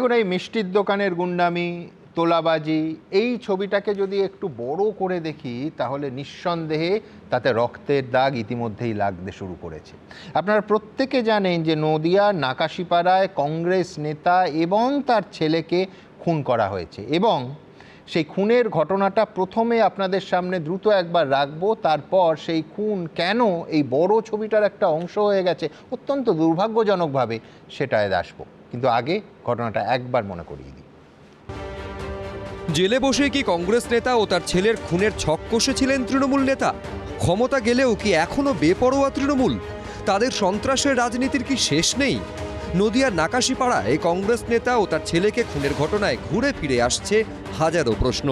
দেখুন, এই মিষ্টির দোকানের গুন্ডামি, তোলাবাজি, এই ছবিটাকে যদি একটু বড় করে দেখি তাহলে নিঃসন্দেহে তাতে রক্তের দাগ ইতিমধ্যেই লাগতে শুরু করেছে। আপনারা প্রত্যেকে জানেন যে নদিয়ার নাকাশিপাড়ায় কংগ্রেস নেতা এবং তার ছেলেকে খুন করা হয়েছে, এবং সেই খুনের ঘটনাটা প্রথমে আপনাদের সামনে দ্রুত একবার রাখবো, তারপর সেই খুন কেন এই বড় ছবিটার একটা অংশ হয়ে গেছে অত্যন্ত দুর্ভাগ্যজনকভাবে সেটায় আসবো। কিন্তু আগে ঘটনাটা একবার মনে করিয়ে দিই। জেলে বসে কি কংগ্রেস নেতা ও তার ছেলের খুনের ছক কষেছিলেন তৃণমূল নেতা? ক্ষমতা গেলেও কি এখনো বেপরোয়া তৃণমূল? তাদের সন্ত্রাসের রাজনীতির কি শেষ নেই? নদিয়ার নাকাশিপাড়ায় কংগ্রেস নেতা ও তার ছেলেকে খুনের ঘটনায় ঘুরে ফিরে আসছে হাজারো প্রশ্ন।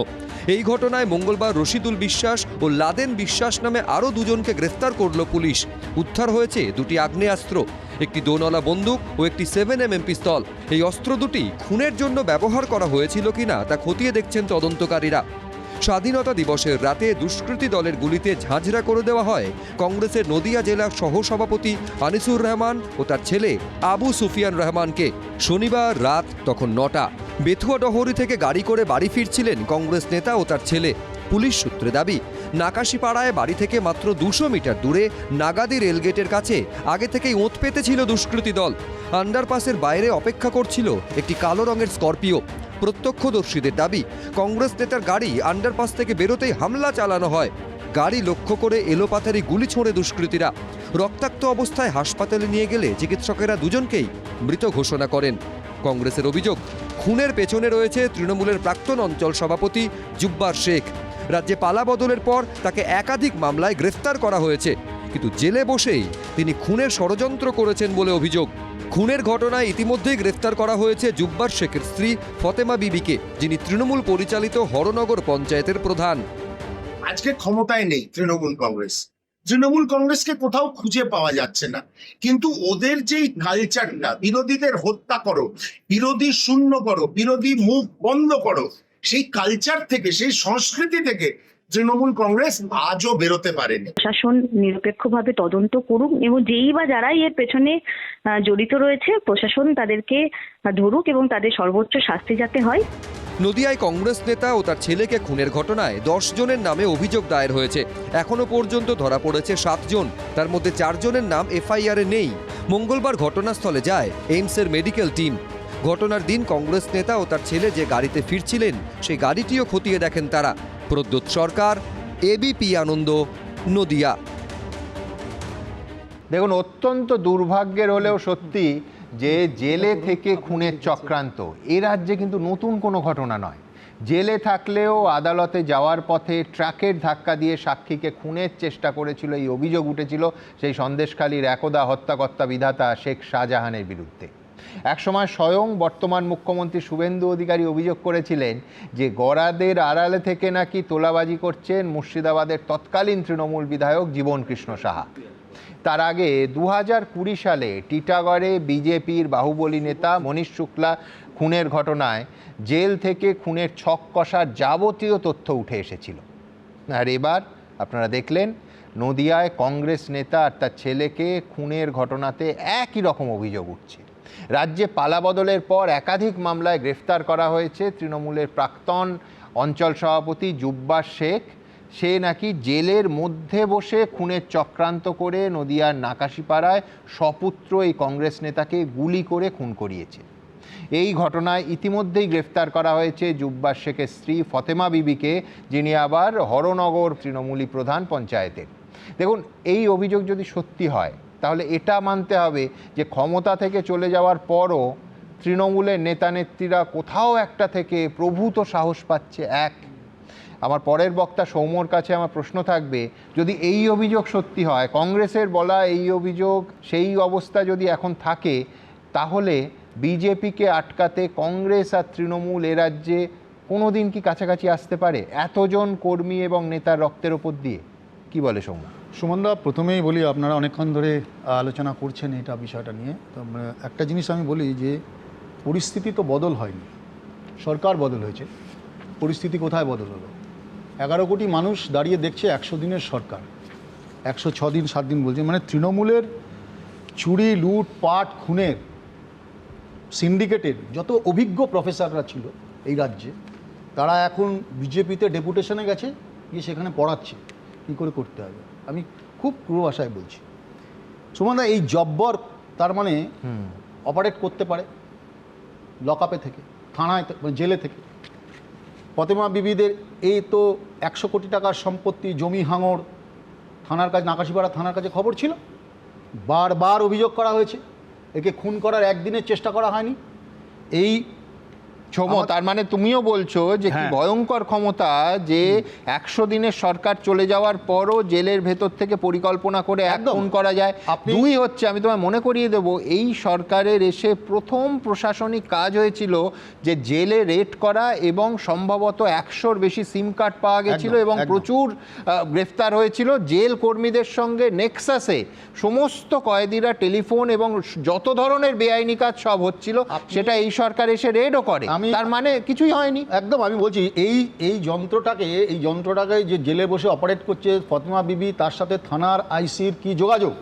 এই ঘটনায় মঙ্গলবার রশিদুল বিশ্বাস ও লাদেন বিশ্বাস নামে আরও দুজনকে গ্রেফতার করল পুলিশ। উদ্ধার হয়েছে দুটি আগ্নেয়াস্ত্র, একটি দোনলা বন্দুক ও একটি 7mm পিস্তল। এই অস্ত্র দুটি খুনের জন্য ব্যবহার করা হয়েছিল কিনা তা খতিয়ে দেখছেন তদন্তকারীরা। স্বাধীনতা দিবসের রাতে দুষ্কৃতী দলের গুলিতে ঝাঁঝরা করে দেওয়া হয় কংগ্রেসের নদিয়া জেলার সহসভাপতি আনিসুর রহমান ও তার ছেলে আবু সুফিয়ান রহমানকে। শনিবার রাত তখন 9টা। বেথুয়া ডহরি থেকে গাড়ি করে বাড়ি ফিরছিলেন কংগ্রেস নেতা ও তার ছেলে। পুলিশ সূত্রে দাবি, নাকাশিপাড়ায় বাড়ি থেকে মাত্র 200 মিটার দূরে নাগাদি রেলগেটের কাছে আগে থেকেই ওঁত পেতেছিল দুষ্কৃতী দল। আন্ডারপাসের বাইরে অপেক্ষা করছিল একটি কালো রঙের স্করপিও। প্রত্যক্ষদর্শীদের দাবি, কংগ্রেস নেতার গাড়ি আন্ডারপাস থেকে বেরোতেই হামলা চালানো হয়। গাড়ি লক্ষ্য করে এলোপাথারি গুলি ছোঁড়ে দুষ্কৃতীরা। রক্তাক্ত অবস্থায় হাসপাতালে নিয়ে গেলে চিকিৎসকেরা দুজনকেই মৃত ঘোষণা করেন। কংগ্রেসের অভিযোগ, খুনের পেছনে রয়েছে তৃণমূলের প্রাক্তন অঞ্চল সভাপতি জুব্বার শেখ। রাজ্যে পালা বদলের পর তাকে একাধিক মামলায় গ্রেফতার করা হয়েছে, কিন্তু জেলে বসেই তিনি খুনের ষড়যন্ত্র করেছেন বলে অভিযোগ। খুনের ঘটনায় ইতিমধ্যেই গ্রেফতার করা হয়েছে জুব্বার শেখের স্ত্রী ফতেমা বিবিকে, যিনি তৃণমূল পরিচালিত হরনগর পঞ্চায়েতের প্রধান। আজকে ক্ষমতায় নেই তৃণমূল কংগ্রেস। তৃণমূল কংগ্রেসকে কোথাও খুঁজে পাওয়া যাচ্ছে না, কিন্তু ওদের যেই কালচারটা, বিরোধীদের হত্যা করো, বিরোধী শূন্য করো, বিরোধী মুখ বন্ধ করো, সেই কালচার থেকে, সেই সংস্কৃতি থেকে তৃণমূল কংগ্রেস আজও বেরোতে পারেনি। প্রশাসন নিরপেক্ষভাবে তদন্ত করুক এবং যেই বা যারাই এর পেছনে জড়িত রয়েছে প্রশাসন তাদেরকে ধরুক এবং তাদের সর্বোচ্চ শাস্তি যাতে হয়। নদিয়ায় কংগ্রেস নেতা ও তার ছেলেকে খুনের ঘটনায় 10 জনের নামে অভিযোগ দায়ের হয়েছে। এখনো পর্যন্ত ধরা পড়েছে 7 জন, তার মধ্যে 4 জনের নাম এফআইআরে নেই। মঙ্গলবার ঘটনাস্থলে যায় এইমসের মেডিকেল টিম। ঘটনার দিন কংগ্রেস নেতা ও তার ছেলে যে গাড়িতে ফিরছিলেন সেই গাড়িটিও খতিয়ে দেখেন তারা। প্রদ্যোৎ সরকার, এবিপি আনন্দ, নদিয়া। দেখুন, অত্যন্ত দুর্ভাগ্যের হলেও সত্যি যে জেলে থেকে খুনের চক্রান্ত এ রাজ্যে কিন্তু নতুন কোনো ঘটনা নয়। জেলে থাকলেও আদালতে যাওয়ার পথে ট্রাকের ধাক্কা দিয়ে সাক্ষীকে খুনের চেষ্টা করেছিল, এই অভিযোগ উঠেছিল সেই সন্দেশখালীর একদা হত্যাকর্তা বিধাতা শেখ শাহজাহানের বিরুদ্ধে। একসময় স্বয়ং বর্তমান মুখ্যমন্ত্রী শুভেন্দু অধিকারী অভিযোগ করেছিলেন যে গরাদের আড়ালে থেকে নাকি তোলাবাজি করছেন মুর্শিদাবাদের তৎকালীন তৃণমূল বিধায়ক জীবন কৃষ্ণ সাহা। তার আগে 2020 সালে টিটাগড়ে বিজেপির বাহুবলী নেতা মনীশ শুক্লা খুনের ঘটনায় জেল থেকে খুনের ছক কষার যাবতীয় তথ্য উঠে এসেছিল। আর এবার আপনারা দেখলেন নদিয়ায় কংগ্রেস নেতা আর তার ছেলেকে খুনের ঘটনাতে একই রকম অভিযোগ উঠছে। রাজ্যে পালাবদলের পর একাধিক মামলায় গ্রেফতার করা হয়েছে তৃণমূলের প্রাক্তন অঞ্চল সভাপতি জুব্বার শেখ। সে নাকি জেলের মধ্যে বসে খুনের চক্রান্ত করে নদিয়ার নাকাশিপাড়ায় সপুত্র এই কংগ্রেস নেতাকে গুলি করে খুন করিয়েছে। এই ঘটনায় ইতিমধ্যেই গ্রেফতার করা হয়েছে জুব্বার শেখের স্ত্রী ফতেমা বিবিকে, যিনি আবার হরনগর তৃণমূলী প্রধান পঞ্চায়েতের। দেখুন, এই অভিযোগ যদি সত্যি হয় তাহলে এটা মানতে হবে যে ক্ষমতা থেকে চলে যাওয়ার পরও তৃণমূলের নেতানেত্রীরা কোথাও একটা থেকে প্রভূত সাহস পাচ্ছে। আমার পরের বক্তা সৌম্যর কাছে আমার প্রশ্ন থাকবে, যদি এই অভিযোগ সত্যি হয়, কংগ্রেসের বলা এই অভিযোগ সেই অবস্থা যদি এখন থাকে, তাহলে বিজেপিকে আটকাতে কংগ্রেস আর তৃণমূল এ রাজ্যে কোনোদিন কি কাছাকাছি আসতে পারে এতজন কর্মী এবং নেতার রক্তের ওপর দিয়ে? কি বলে সৌম্য? সুমনদা, প্রথমেই বলি, আপনারা অনেকক্ষণ ধরে আলোচনা করছেন এটা বিষয়টা নিয়ে। তো একটা জিনিস আমি বলি যে পরিস্থিতি তো বদল হয়নি, সরকার বদল হয়েছে। পরিস্থিতি কোথায় বদল হলো? 11 কোটি মানুষ দাঁড়িয়ে দেখছে 100 দিনের সরকার, 106 দিন 7 দিন বলছে। মানে তৃণমূলের চুরি, লুট, পাট, খুনের সিন্ডিকেটের যত অভিজ্ঞ প্রফেসররা ছিল এই রাজ্যে, তারা এখন বিজেপিতে ডেপুটেশনে গেছে, গিয়ে সেখানে পড়াচ্ছে কী করে করতে হবে। আমি খুব পুরো আশায় বলছি, সুমনদা, এই জব্বর তার মানে অপারেট করতে পারে লকআপে থেকে, থানায়, জেলে থেকে। ফতেমা বিবিদের এই তো 100 কোটি টাকার সম্পত্তি, জমি হাঙড়, থানার কাছে, নাকাশিপাড়া থানার কাছে খবর ছিল, বারবার অভিযোগ করা হয়েছে, একে খুন করার একদিনের চেষ্টা করা হয়নি। এই তার মানে তুমিও বলছো যে কি হ্যাঁ। ভয়ঙ্কর ক্ষমতা, যে 100 দিনের সরকার চলে যাওয়ার পরও জেলের ভেতর থেকে পরিকল্পনা করে এক একদম। খুন করা যায়। আপনি- দুই হচ্ছে, আমি তোমায় মনে করিয়ে দেব, এই সরকারের এসে প্রথম প্রশাসনিক কাজ হয়েছিল যে জেলে রেড করা, এবং সম্ভবত 100-র বেশি সিম কার্ড পাওয়া গেছিল একদম, এবং একদম। প্রচুর গ্রেফতার হয়েছিল। জেল কর্মীদের সঙ্গে নেক্সাসে সমস্ত কয়েদিরা টেলিফোন এবং যত ধরনের বেআইনি কাজ সব হচ্ছিল, সেটা এই সরকার এসে রেডও করে। তার মানে কিছুই হয়নি। একদম, আমি বলছি এই যন্ত্রটাকে যে জেলে বসে অপারেট করছে ফতেমা বিবি, তার সাথে থানার আইসির কি যোগাযোগ?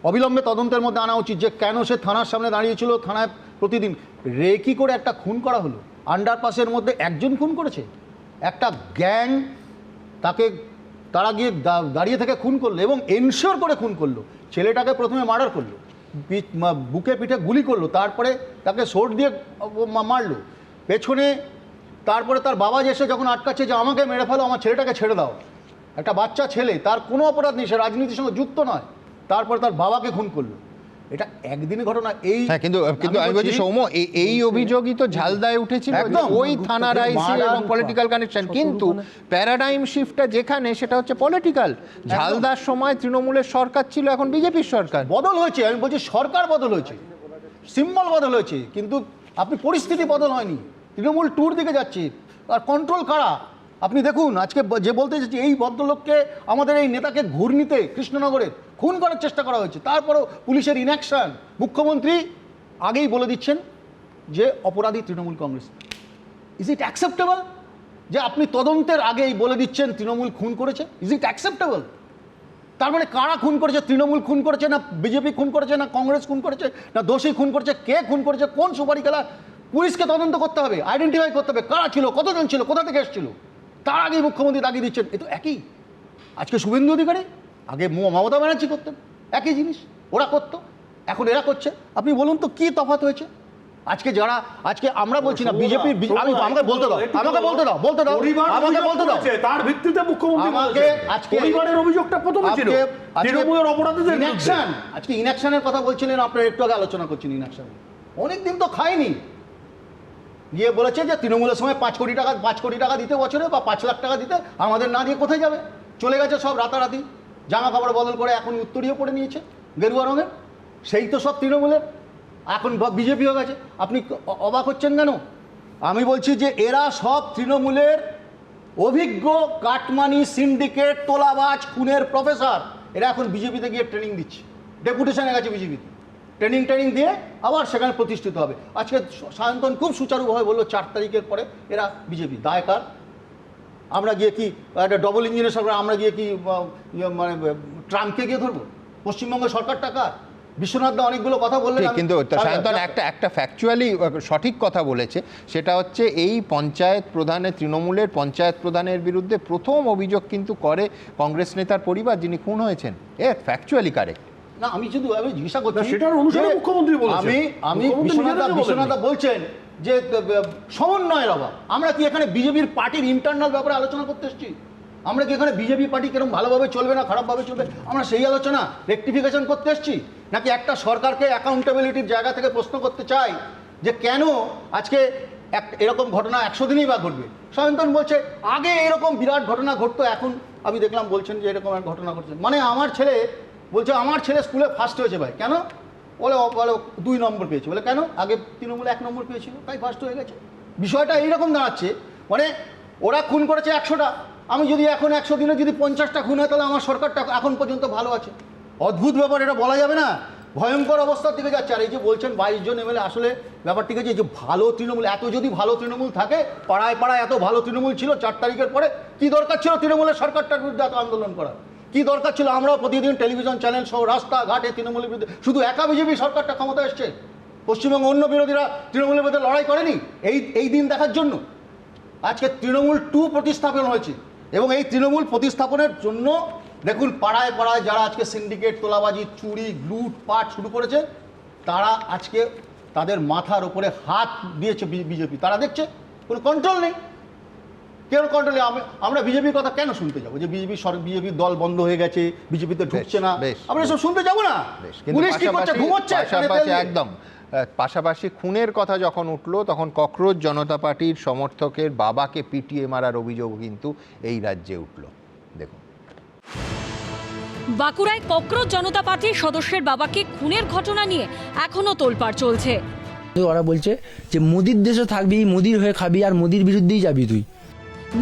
অবিলম্বে তদন্তের মধ্যে আনা উচিত যে কেন সে থানার সামনে দাঁড়িয়েছিল, থানায় প্রতিদিন রেকি করে একটা খুন করা হলো। আন্ডারপাসের মধ্যে একজন খুন করেছে, একটা গ্যাং তারা গিয়ে দাঁড়িয়ে থেকে খুন করলো এবং এনশিওর করে খুন করলো। ছেলেটাকে প্রথমে মার্ডার করলো, বুকে পিঠে গুলি করলো, তারপরে তাকে সোর্ট দিয়ে মারলো পেছনে। তারপরে তার বাবা এসে যখন আটকাচ্ছে যে আমাকে মেরে ফেলো, আমার ছেলেটাকে ছেড়ে দাও, একটা বাচ্চা ছেলে, তার কোনো অপরাধ নেই, সে রাজনীতির সঙ্গে যুক্ত নয়, তারপরে তার বাবাকে খুন করলো। এটা একদিনের ঘটনা। এই হ্যাঁ, কিন্তু আমি বলছি সৌম্য, এই অভিযোগই তো ঝালদায় উঠেছিল, একদম। ওই থানার আইসি এবং পলিটিক্যাল কানেকশন। কিন্তু প্যারাডাইম শিফটটা যেখানে, সেটা হচ্ছে পলিটিক্যাল। ঝালদার সময় তৃণমূলের সরকার ছিল, এখন বিজেপির সরকার। বদল হয়েছে, আমি বলছি সরকার বদল হয়েছে, সিম্বল বদল হয়েছে, কিন্তু আপনি পরিস্থিতি বদল হয়নি। তৃণমূল ট্যুর দিকে যাচ্ছে, আর কন্ট্রোল কারা আপনি দেখুন। আজকে যে বলতে চাইছি, এই ভদ্রলোককে, আমাদের এই নেতাকে ঘূর্ণিতে কৃষ্ণনগরে খুন করার চেষ্টা করা হয়েছে, তারপরও পুলিশের ইনঅ্যাকশন। মুখ্যমন্ত্রী আগেই বলে দিচ্ছেন যে অপরাধী Trinamool Congress. Is it acceptable যে আপনি তদন্তের আগেই বলে দিচ্ছেন তৃণমূল খুন করেছে? Is it acceptable? তার মানে কারা খুন করেছে? তৃণমূল খুন করেছে, না বিজেপি খুন করেছে, না কংগ্রেস খুন করেছে, না দোষী খুন করেছে? কে খুন করেছে? কোন সুপারি খেলা? পুলিশকে তদন্ত করতে হবে, আইডেন্টিফাই করতে হবে কারা ছিল, কতজন ছিল, কোথা থেকে এসেছিল। তার আগেই মুখ্যমন্ত্রী দাগিয়ে দিচ্ছেন। এ তো একই। আজকে শুভেন্দু অধিকারী, আগে মমতা ব্যানার্জি করতেন একই জিনিস, ওরা করতো, এখন এরা করছে। আপনি বলুন তো কি তফাৎ হয়েছে? আজকে আমরা বলছি না বিজেপির, আমাকে বলতে দাও, তার ভিত্তিতে মুখ্যমন্ত্রী আজকে পরিবারের অভিযোগটা প্রথমে ছিল তৃণমূলের অপরাধীদের বিরুদ্ধে। আজকে ইনঅ্যাকশনের কথা বলছিলেন, আপনারা একটু আগে আলোচনা করছেন ইনঅ্যাকশন। অনেকদিন তো খায়নি, গিয়ে বলেছে যে তৃণমূলের সময় 5 কোটি টাকা দিতে বছরে, বা 5 লাখ টাকা দিতে, আমাদের না দিয়ে কোথায় যাবে? চলে গেছে সব রাতারাতি, জামা কাপড় বদল করে এখন উত্তরীয় পরে নিয়েছে গেরুয়া রঙের, সেই তো সব তৃণমূলের, এখন বিজেপি হয়ে গেছে। আপনি অবাক হচ্ছেন কেন? আমি বলছি যে এরা সব তৃণমূলের অভিজ্ঞ কাটমানি সিন্ডিকেট, তোলাবাজ, খুনের প্রফেসর। এরা এখন বিজেপিতে গিয়ে ট্রেনিং দিচ্ছে, ডেপুটেশনে গেছে বিজেপিতে, ট্রেনিং দিয়ে আবার সেখানে প্রতিষ্ঠিত হবে। আজকে সায়ন্তন খুব সুচারুভাবে বললো 4 তারিখের পরে এরা বিজেপি। দায় কার? আমরা গিয়ে কি একটা ডবল ইঞ্জিনের সরকার, আমরা গিয়ে কি মানে ট্রাম্পকে গিয়ে ধরবো? পশ্চিমবঙ্গ সরকারটা কার? বিশ্বনাথ দা অনেকগুলো কথা বললেন, কিন্তু সায়ন্তন একটা ফ্যাকচুয়ালি সঠিক কথা বলেছে, সেটা হচ্ছে এই পঞ্চায়েত প্রধানের, তৃণমূলের পঞ্চায়েত প্রধানের বিরুদ্ধে প্রথম অভিযোগ কিন্তু করে কংগ্রেস নেতার পরিবার, যিনি খুন হয়েছেন। ফ্যাকচুয়ালি কারেক্ট না, আমি জিজ্ঞাসা করছি, সেটার অনুসারে মুখ্যমন্ত্রী বলেছেন, আমি বিশ্বনাথ বলছেন যে সমন্বয়ের অভাব। আমরা কি এখানে বিজেপির পার্টির ইন্টারনাল ব্যাপারে আলোচনা করতে এসেছি? আমরা কি এখানে বিজেপি পার্টি কিরকম ভালোভাবে চলবে না খারাপভাবে চলবে, আমরা সেই আলোচনা রেকটিফিকেশন করতে এসেছি? নাকি একটা সরকারকে অ্যাকাউন্টেবিলিটির জায়গা থেকে প্রশ্ন করতে চাই যে কেন আজকে এরকম ঘটনা 100 দিনেই বা ঘটবে? সায়ন্তন বলছে আগে এরকম বিরাট ঘটনা ঘটতো, এখন আমি দেখলাম বলছেন যে এরকম এক ঘটনা ঘটছে। মানে আমার ছেলে স্কুলে ফার্স্ট হয়েছে ভাই, কেন? বলে 2 নম্বর পেয়েছে। বলে কেন? আগে তৃণমূল 1 নম্বর পেয়েছিল, তাই ফার্স্ট হয়ে গেছে। বিষয়টা এইরকম দাঁড়াচ্ছে, মানে ওরা খুন করেছে 100টা, আমি যদি এখন 100 দিনে যদি 50টা খুন হয়, তাহলে আমার সরকারটা এখন পর্যন্ত ভালো আছে। অদ্ভুত ব্যাপার, এটা বলা যাবে না, ভয়ঙ্কর অবস্থার দিকে যাচ্ছে। আর এই যে বলছেন 22 জন এমএলএ, আসলে ব্যাপারটি যে ভালো তৃণমূল, এত যদি ভালো তৃণমূল থাকে, পাড়ায় এত ভালো তৃণমূল ছিল 4 তারিখের পরে, কি দরকার ছিল তৃণমূলের সরকারটার বিরুদ্ধে এত আন্দোলন করার? কি দরকার ছিল? আমরাও প্রতিদিন টেলিভিশন চ্যানেল সহ রাস্তাঘাটে তৃণমূলের বিরুদ্ধে, শুধু একা বিজেপি সরকারটা ক্ষমতা এসছে, পশ্চিমবঙ্গ অন্য বিরোধীরা তৃণমূলের মধ্যে লড়াই করেনি এই দিন দেখার জন্য? আজকে তৃণমূল 2 প্রতিস্থাপন হয়েছে এবং এই তৃণমূল প্রতিস্থাপনের জন্য দেখুন পাড়ায় পাড়ায় যারা আজকে সিন্ডিকেট, তোলাবাজি, চুরি, লুটপাট শুরু করেছে, তারা আজকে তাদের মাথার উপরে হাত দিয়েছে বিজেপি। তারা দেখছে কোনো কন্ট্রোল নেই। কেন কন্ট্রোল নেই? আমরা বিজেপির কথা কেন শুনতে যাবো যে বিজেপির দল বন্ধ হয়ে গেছে, বিজেপিতে ঢুকছে না? আমরা সব শুনতে যাবো না? পুলিশ কি করছে? ঘুমোচ্ছে। একদম পাশাপাশি খুনের কথা যখন উঠলো তখন ককরোচ জনতা পার্টির সমর্থকের বাবাকে পিটিয়ে মারার অভিযোগ কিন্তু এই রাজ্যে উঠলো। দেখুন, বাঁকুড়ায় ককরোচ জনতা পার্টির সদস্যের বাবাকে খুনের ঘটনা নিয়ে এখনো তোলপাড় চলছে। ওরা বলছে যে মোদির দেশে থাকবি, মোদির হয়ে খাবি আর মোদির বিরুদ্ধেই যাবি তুই।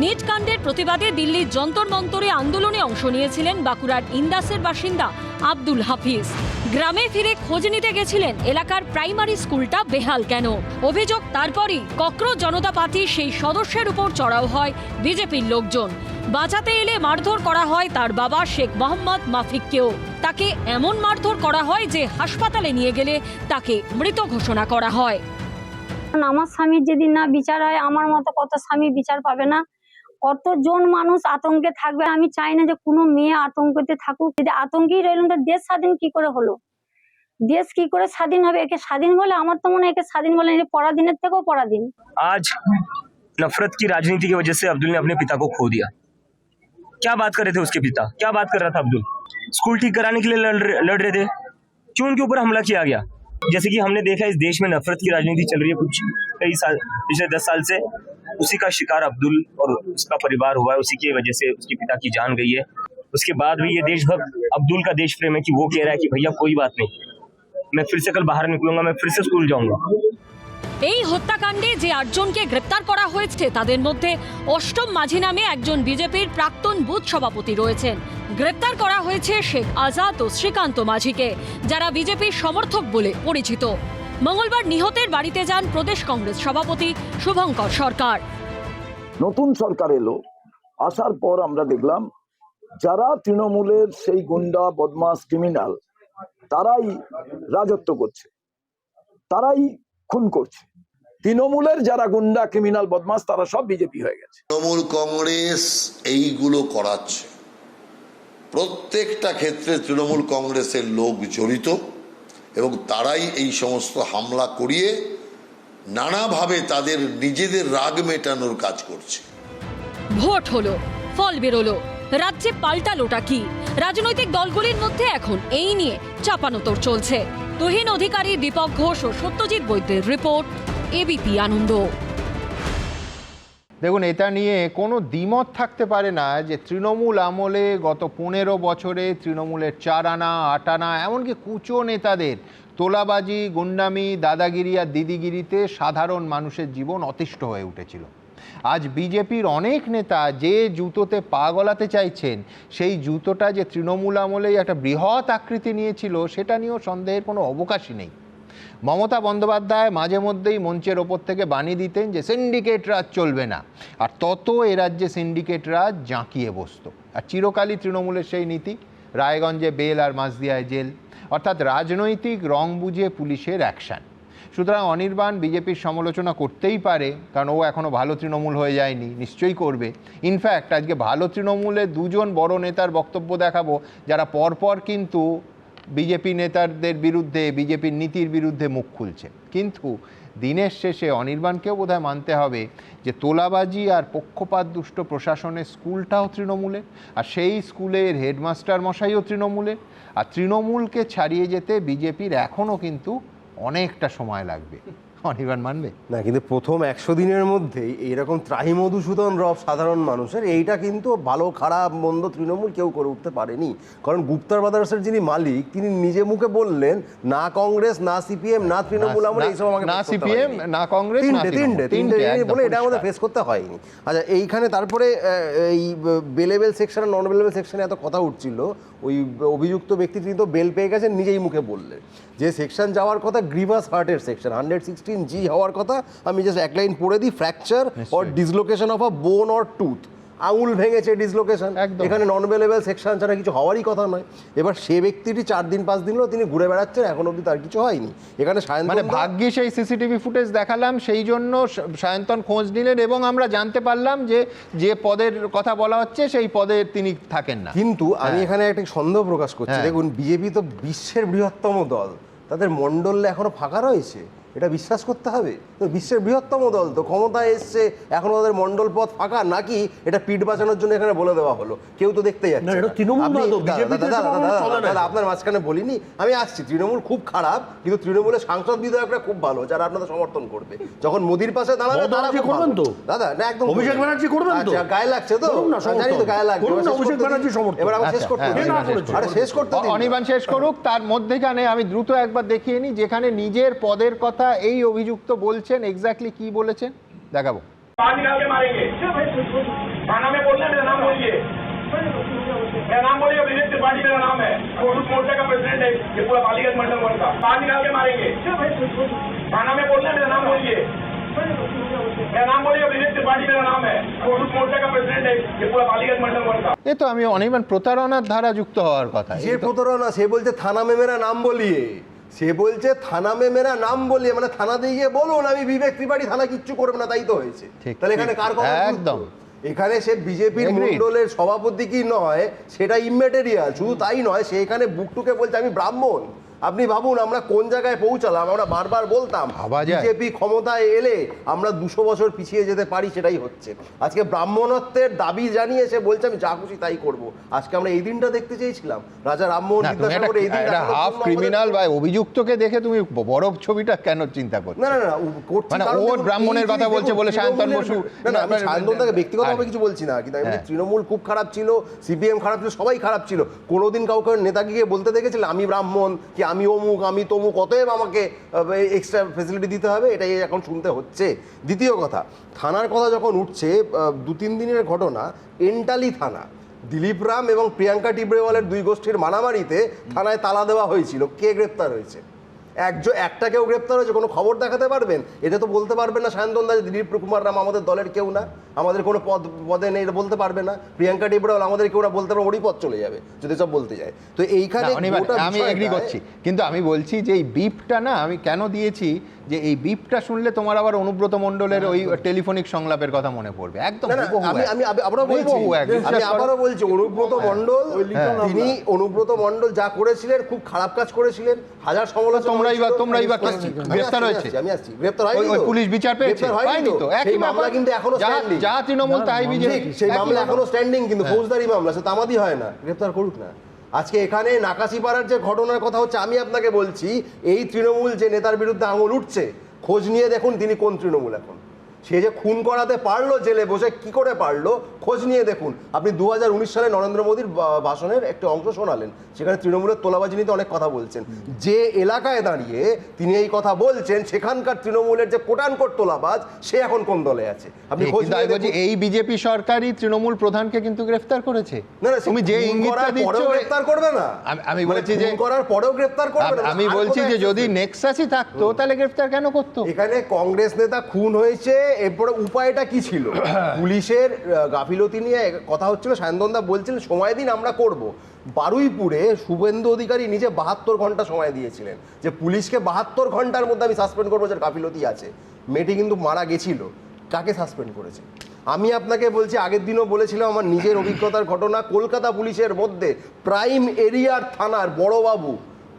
নিট কাণ্ডের প্রতিবাদে দিল্লির যন্তর মন্তরে আন্দোলনে অংশ নিয়েছিলেন বাঁকুড়ার ইন্দাসের বাসিন্দা আব্দুল হাফিজ। গ্রামে ফিরে খোঁজ নিতে গেছিলেন এলাকার প্রাইমারি স্কুলটা বেহাল কেন। অভিযোগ তারপরই ককরোচ জনতা পার্টির সেই সদস্যের উপর চড়াও হয় বিজেপির লোকজন। বাঁচাতে এলে মারধর করা হয় তার বাবা শেখ মোহাম্মদ মাফিককেও। তাকে এমন মারধর করা হয় যে হাসপাতালে নিয়ে গেলে তাকে মৃত ঘোষণা করা হয়। আমার স্বামীর যেদিন না বিচার হয়, আমার মতো কত স্বামী বিচার পাবে না, কতজন মানুষ আতঙ্কে থাকবে। আমি চাই না যে কোনো মেয়ে আতঙ্কতে থাকুক। যদি আতঙ্কেই রইল তো দেশ স্বাধীন কি করে হলো? দেশ কি করে স্বাধীন হবে? একে স্বাধীন বলে? আমার তো মনে হয় একে স্বাধীন বলে পরাধীনের থেকেও পরাধীন। आज नफरत की राजनीति की वजह से अब्दुल ने अपने पिता को खो दिया। क्या बात कर रहे थे उसके पिता? क्या बात कर रहा था अब्दुल? स्कूल ठीक कराने के लिए लड़ रहे थे, क्यों उनके ऊपर हमला किया गया? जैसे कि हमने देखा इस देश में नफरत की राजनीति चल रही है कुछ कई साल, पिछले 10 साल से। उसी का शिकार अब्दुल और उसका परिवार हुआ है, उसी की वजह से उसके पिता की जान गई है। उसके बाद भी ये देशभक्त अब्दुल का देश प्रेम है कि वो कह रहा है कि भैया कोई बात नहीं, मैं फिर से कल बाहर निकलूंगा, मैं फिर से स्कूल जाऊंगा। এই হত্যাকাণ্ডে যে 8 জনকে গ্রেপ্তার করা হয়েছে তাদের মধ্যে অষ্টম মাঝি নামে একজন বিজেপির প্রাক্তন বুথ সভাপতি রয়েছেন। গ্রেপ্তার করা হয়েছে শেখ আজাদ ও শ্রীকান্ত মাঝিকে, যারা বিজেপির সমর্থক বলে পরিচিত। মঙ্গলবার নিহতের বাড়িতে যান প্রদেশ কংগ্রেস সভাপতি শুভঙ্কর সরকার। নতুন সরকার এলো, আসার পর আমরা দেখলাম যারা তৃণমূলের সেই গুন্ডা, বদমাস, ক্রিমিনাল, তারাই রাজত্ব করছে, তারাই খুন করছে। তৃণমূলের যারা গুন্ডা, ক্রিমিনাল, বদমাস, তারা সব বিজেপি হয়ে গেছে। তৃণমূল কংগ্রেস এইগুলো করাচ্ছে। প্রত্যেকটা ক্ষেত্রে তৃণমূল কংগ্রেসের লোক জড়িত এবং তারাই এই সমস্ত হামলা করিয়ে নানাভাবে তাদের নিজেদের রাগ মেটানোর কাজ করছে। ভোট হলো, ফল বেরোলো, রাজ্যে পাল্টালোটা কি? রাজনৈতিক দলগুলির মধ্যে এখন এই নিয়ে চাপানোতর চলছে। তুহিন অধিকারী, দীপক ঘোষ ও সত্যজিৎ বৈদ্যের রিপোর্ট, এবিপি আনন্দ। দেখুন, এটা নিয়ে কোনো দ্বিমত থাকতে পারে না যে তৃণমূল আমলে গত 15 বছরে তৃণমূলের 4 আনা 8 আনা এমনকি কুচো নেতাদের তোলাবাজি, গুন্ডামি, দাদাগিরি আর দিদিগিরিতে সাধারণ মানুষের জীবন অতিষ্ঠ হয়ে উঠেছিল। আজ বিজেপির অনেক নেতা যে জুতোতে পা গলাতে চাইছেন, সেই জুতোটা যে তৃণমূল আমলেই একটা বৃহৎ আকৃতি নিয়েছিল সেটা নিয়েও সন্দেহের কোনো অবকাশই নেই। মমতা বন্দ্যোপাধ্যায় মাঝে মধ্যেই মঞ্চের ওপর থেকে বাণী দিতেন যে সিন্ডিকেট রাজ চলবে না, আর তত এ রাজ্যে সিন্ডিকেট রাজ জাঁকিয়ে বসত। আর চিরকালই তৃণমূলের সেই নীতি, রায়গঞ্জে বেল আর মাসদিয়ায় জেল, অর্থাৎ রাজনৈতিক রং বুঝে পুলিশের অ্যাকশন। সুতরাং অনির্বাণ বিজেপির সমালোচনা করতেই পারে, কারণ ও এখনও ভালো তৃণমূল হয়ে যায়নি, নিশ্চয়ই করবে। ইনফ্যাক্ট আজকে ভালো তৃণমূলের 2 জন বড় নেতার বক্তব্য দেখাবো যারা পরপর কিন্তু বিজেপি নেতাদের বিরুদ্ধে, বিজেপির নীতির বিরুদ্ধে মুখ খুলছে। কিন্তু দিনের শেষে অনির্বাণকেও বোধহয় মানতে হবে যে তোলাবাজি আর পক্ষপাত দুষ্ট প্রশাসনের স্কুলটাও তৃণমূলের, আর সেই স্কুলের হেডমাস্টার মশাইও তৃণমূলের। আর তৃণমূলকে ছাড়িয়ে যেতে বিজেপির এখনও কিন্তু অনেকটা সময় লাগবে। অনির্বাণ মানবে না, কিন্তু প্রথম 100 দিনের মধ্যেই এইরকম ত্রাহি মধুসূদন রব সাধারণ মানুষের, এইটা কিন্তু ভালো খারাপ মন্দ তৃণমূল কেউ করে উঠতে পারেনি। কারণ গুপ্তার ব্রাদার্সের যিনি মালিক, তিনি নিজে মুখে বললেন না কংগ্রেস, না সিপিএম, না তৃণমূল, আমরা এইসব আমাকে না সিপিএম, না কংগ্রেস, তিনটে বলে এটা আমাদের ফেস করতে হয়নি। আচ্ছা, এইখানে তারপরে এই বেলেবেল সেকশন, নন বেলেবেল সেকশনে এত কথা উঠছিল, ওই অভিযুক্ত ব্যক্তি তিনি তো বেল পেয়ে গেছেন, নিজেই মুখে বললেন যে সেকশন যাওয়ার কথা গ্রিভাস হার্টের সেকশন 116G হওয়ার কথা। আমি জাস্ট এক লাইন পড়ে দিই, fracture or dislocation of a বোন অর টুথ। আঙুল ভেঙেছে, ডিসলোকেশন, একদম। এখানে নন অ্যাভেলেবল সেকশন ছাড়া কিছু হওয়ারই কথা নয়। এবার সে ব্যক্তিটি 4 দিন 5 দিন হলো তিনি ঘুরে বেড়াচ্ছেন, এখন অবধি তার কিছু হয়নি। এখানে মানে ভাগ্যে সেই সিসিটিভি ফুটেজ দেখালাম, সেই জন্য সায়ন্তন খোঁজ নিলেন এবং আমরা জানতে পারলাম যে যে পদের কথা বলা হচ্ছে সেই পদে তিনি থাকেন না। কিন্তু আমি এখানে একটা সন্দেহ প্রকাশ করছি। হ্যাঁ। দেখুন, বিজেপি তো বিশ্বের বৃহত্তম দল, তাদের মণ্ডলে এখনো ফাঁকা রয়েছে, এটা বিশ্বাস করতে হবে। তো বিশ্বের বৃহত্তম দল তো ক্ষমতায় এসছে, এখনো তাদের মণ্ডল পদ ফাঁকা, নাকি এটা পিঠ বাঁচানোর জন্য এখানে বলে দেওয়া হলো, কেউ তো দেখতে যাচ্ছে না। দাদা, আপনার মাঝখানে বলিনি, আমি আসছি। তৃণমূল খুব খারাপ, কিন্তু তৃণমূলের সাংসদ বিধায়করা খুব ভালো, যারা আপনাদের সমর্থন করবে। যখন মোদির পাশে দাঁড়াবে তারা করবেন তো দাদা, না একদম অভিষেক ব্যানার্জি করবেন তো, গায়ে লাগছে তো, জানি তো গায়ে লাগবে। অভিষেক ব্যানার্জি সমর্থন। এবার আমরা শেষ করতে আরে শেষ করতে দিন। অনির্বাণ শেষ করুক, তার মধ্যেখানে আমি দ্রুত একবার দেখিয়ে নিই যেখানে নিজের পদের কথা এই অভিযুক্ত বলছেন, এক্স্যাক্টলি কি বলেছেন দেখাবো। मेरा नाम बोलिए, विजय त्रिपाठी मेरा नाम है, मोर्चा का प्रेसिडेंट है, ये पूरा बालीगंज मंडल वन का। बाहर निकाल के मारेंगे, थाना में बोलना है, मेरा नाम बोलिए, मेरा नाम बोलिए, विजय त्रिपाठी मेरा नाम है, मोर्चा का प्रेसिडेंट है, ये पूरा बालीगंज मंडल वन का। এ তো আমি অনির্বাণ প্রতারণার ধারা যুক্ত হওয়ার কথা। যে প্রতারণা, সে বলছে থানা মে মেরা নাম বলিয়ে, সে বলছে থানা মে মেরা নাম বলিয়ে, মানে থানাতে গিয়ে বলুন আমি বিবেক ত্রিপাঠী, থানা কিচ্ছু করবে না, তাই তো হয়েছে। তাহলে এখানে কার কথা? একদম। এখানে সে বিজেপির মণ্ডলের সভাপতি কি নয় সেটা ইমমেটেরিয়াল। শুধু তাই নয়, সে এখানে বুকটুকে বলছে আমি ব্রাহ্মণ। আপনি ভাবুন আমরা কোন জায়গায় পৌঁছালাম। আমরা বারবার বলতাম বিজেপি ক্ষমতায় এলে আমরা 200 বছর পিছিয়ে যেতে পারি, সেটাই হচ্ছে। আজকে ব্রাহ্মণত্বের দাবি জানিয়ে সে বলছে আমি যা খুশি তাই করব। আজকে আমরা এই দিনটা দেখতে চেয়েছিলাম, রাজা রামমোহন বিদ্যাসাগর এই দিনটা। হাফ ক্রিমিনাল বা অভিযুক্তকে দেখে তুমি বড় ছবিটা কেন চিন্তা করছো? না না না, মানে ও ব্রাহ্মণের কথা বলছে বলে সায়ন্তন বসু। না না, আমি সায়ন্তনদাকে ব্যক্তিগতভাবে কিছু বলছি না, কিন্তু আমি তৃণমূল খুব খারাপ ছিল, সিপিএম খারাপ ছিল, সবাই খারাপ ছিল। কোনোদিন কাউকে নেতাকে গিয়ে বলতে দেখেছিল আমি ব্রাহ্মণ, কি আমি অমুক, আমি তমুক, অতএব আমাকে এক্সট্রা ফেসিলিটি দিতে হবে? এটাই এখন শুনতে হচ্ছে। দ্বিতীয় কথা, থানার কথা যখন উঠছে, 2-3 দিনের ঘটনা, এন্টালি থানা, দিলীপ রাম এবং প্রিয়াঙ্কা টিবরেওয়ালের 2 গোষ্ঠীর মারামারিতে থানায় তালা দেওয়া হয়েছিল। কে গ্রেপ্তার হয়েছে? একটা কেউ গ্রেপ্তার হয়েছে? কোনো খবর দেখাতে পারবেন? এটা তো বলতে পারবেন না সায়ন্তন দা দিলীপ কুমার রাম আমাদের দলের কেউ না, আমাদের কোনো পদে নেই, এটা বলতে পারবে না। প্রিয়াঙ্কা টিবরেওয়াল আমাদের কেউ না, বলতে পারবে ওরই পদ চলে যাবে যদি সব বলতে যায়। তো এইখানে আমি এগ্রি করছি, কিন্তু আমি বলছি যে এই বিপটা না আমি কেন দিয়েছি, যে এই বিপটা শুনলে তোমার আবার অনুব্রত মণ্ডলের ওই টেলিফোনিক সংলাপের কথা মনে পড়বে। একদম আমি আবারও বলছি অনুব্রত মণ্ডল, তিনি অনুব্রত মণ্ডল যা করেছিলেন খুব খারাপ কাজ করেছিলেন, হাজার সমালোচনা। তোমরাই বা গ্রেফতার হয়েছে, আমি আসছি, গ্রেফতার হয়নি তো, পুলিশ বিচার পেয়েছে, হয়নি তো, সেই মামলা কিন্তু এখনো স্ট্যান্ডিং। যা তৃণমূল তাই বিজেপি, সেই মামলা এখনো স্ট্যান্ডিং, কিন্তু ফৌজদারি মামলা, সে তামাদি হয় না, গ্রেফতার করুক না। আজকে এখানে নাকাশিপাড়ার যে ঘটনার কথা হচ্ছে, আমি আপনাকে বলছি এই তৃণমূল যে নেতার বিরুদ্ধে আঙুল উঠছে, খোঁজ নিয়ে দেখুন তিনি কোন তৃণমূল। এখন সে যে খুন করাতে পারলো জেলে বসে, কি করে পারলো খোঁজ নিয়ে দেখুন। আপনি 2019 সালে নরেন্দ্র মোদীর ভাষণের একটি অংশ শোনালেন, সেখানে তৃণমূলের তোলাবাজি নিতে অনেক কথা বলছেন। যে এলাকায় দাঁড়িয়ে তিনি এই কথা বলছেন, সেখানকার তৃণমূলের যে কোটানকোট তোলাবাজ, সে এখন কোন দলে আছে আপনি খোঁজ নিয়ে দেখুন। এই বিজেপি সরকারই তৃণমূল প্রধানকে কিন্তু গ্রেফতার করেছে। না না, তুমি যে ইঙ্গিতটা দিচ্ছ গ্রেফতার করবে না, আমি বলছি যে করার পরেও গ্রেফতার করবে না। আমি বলছি যে যদি নেক্সাসই থাকতো তাহলে গ্রেফতার কেন করতো? এখানে কংগ্রেস নেতা খুন হয়েছে, এরপরে উপায়টা কি ছিল? পুলিশের গাফিলতি নিয়ে কথা হচ্ছিল, সায়ন্তনদা বলছিলেন সময় দিন আমরা করব। বারুইপুরে শুভেন্দু অধিকারী নিজে 72 ঘন্টা সময় দিয়েছিলেন যে পুলিশকে 72 ঘন্টার মধ্যে আমি সাসপেন্ড করবো যার গাফিলতি আছে। মেয়েটি কিন্তু মারা গেছিল, কাকে সাসপেন্ড করেছে? আমি আপনাকে বলছি, আগের দিনও বলেছিলাম আমার নিজের অভিজ্ঞতার ঘটনা, কলকাতা পুলিশের মধ্যে প্রাইম এরিয়ার থানার বড়বাবু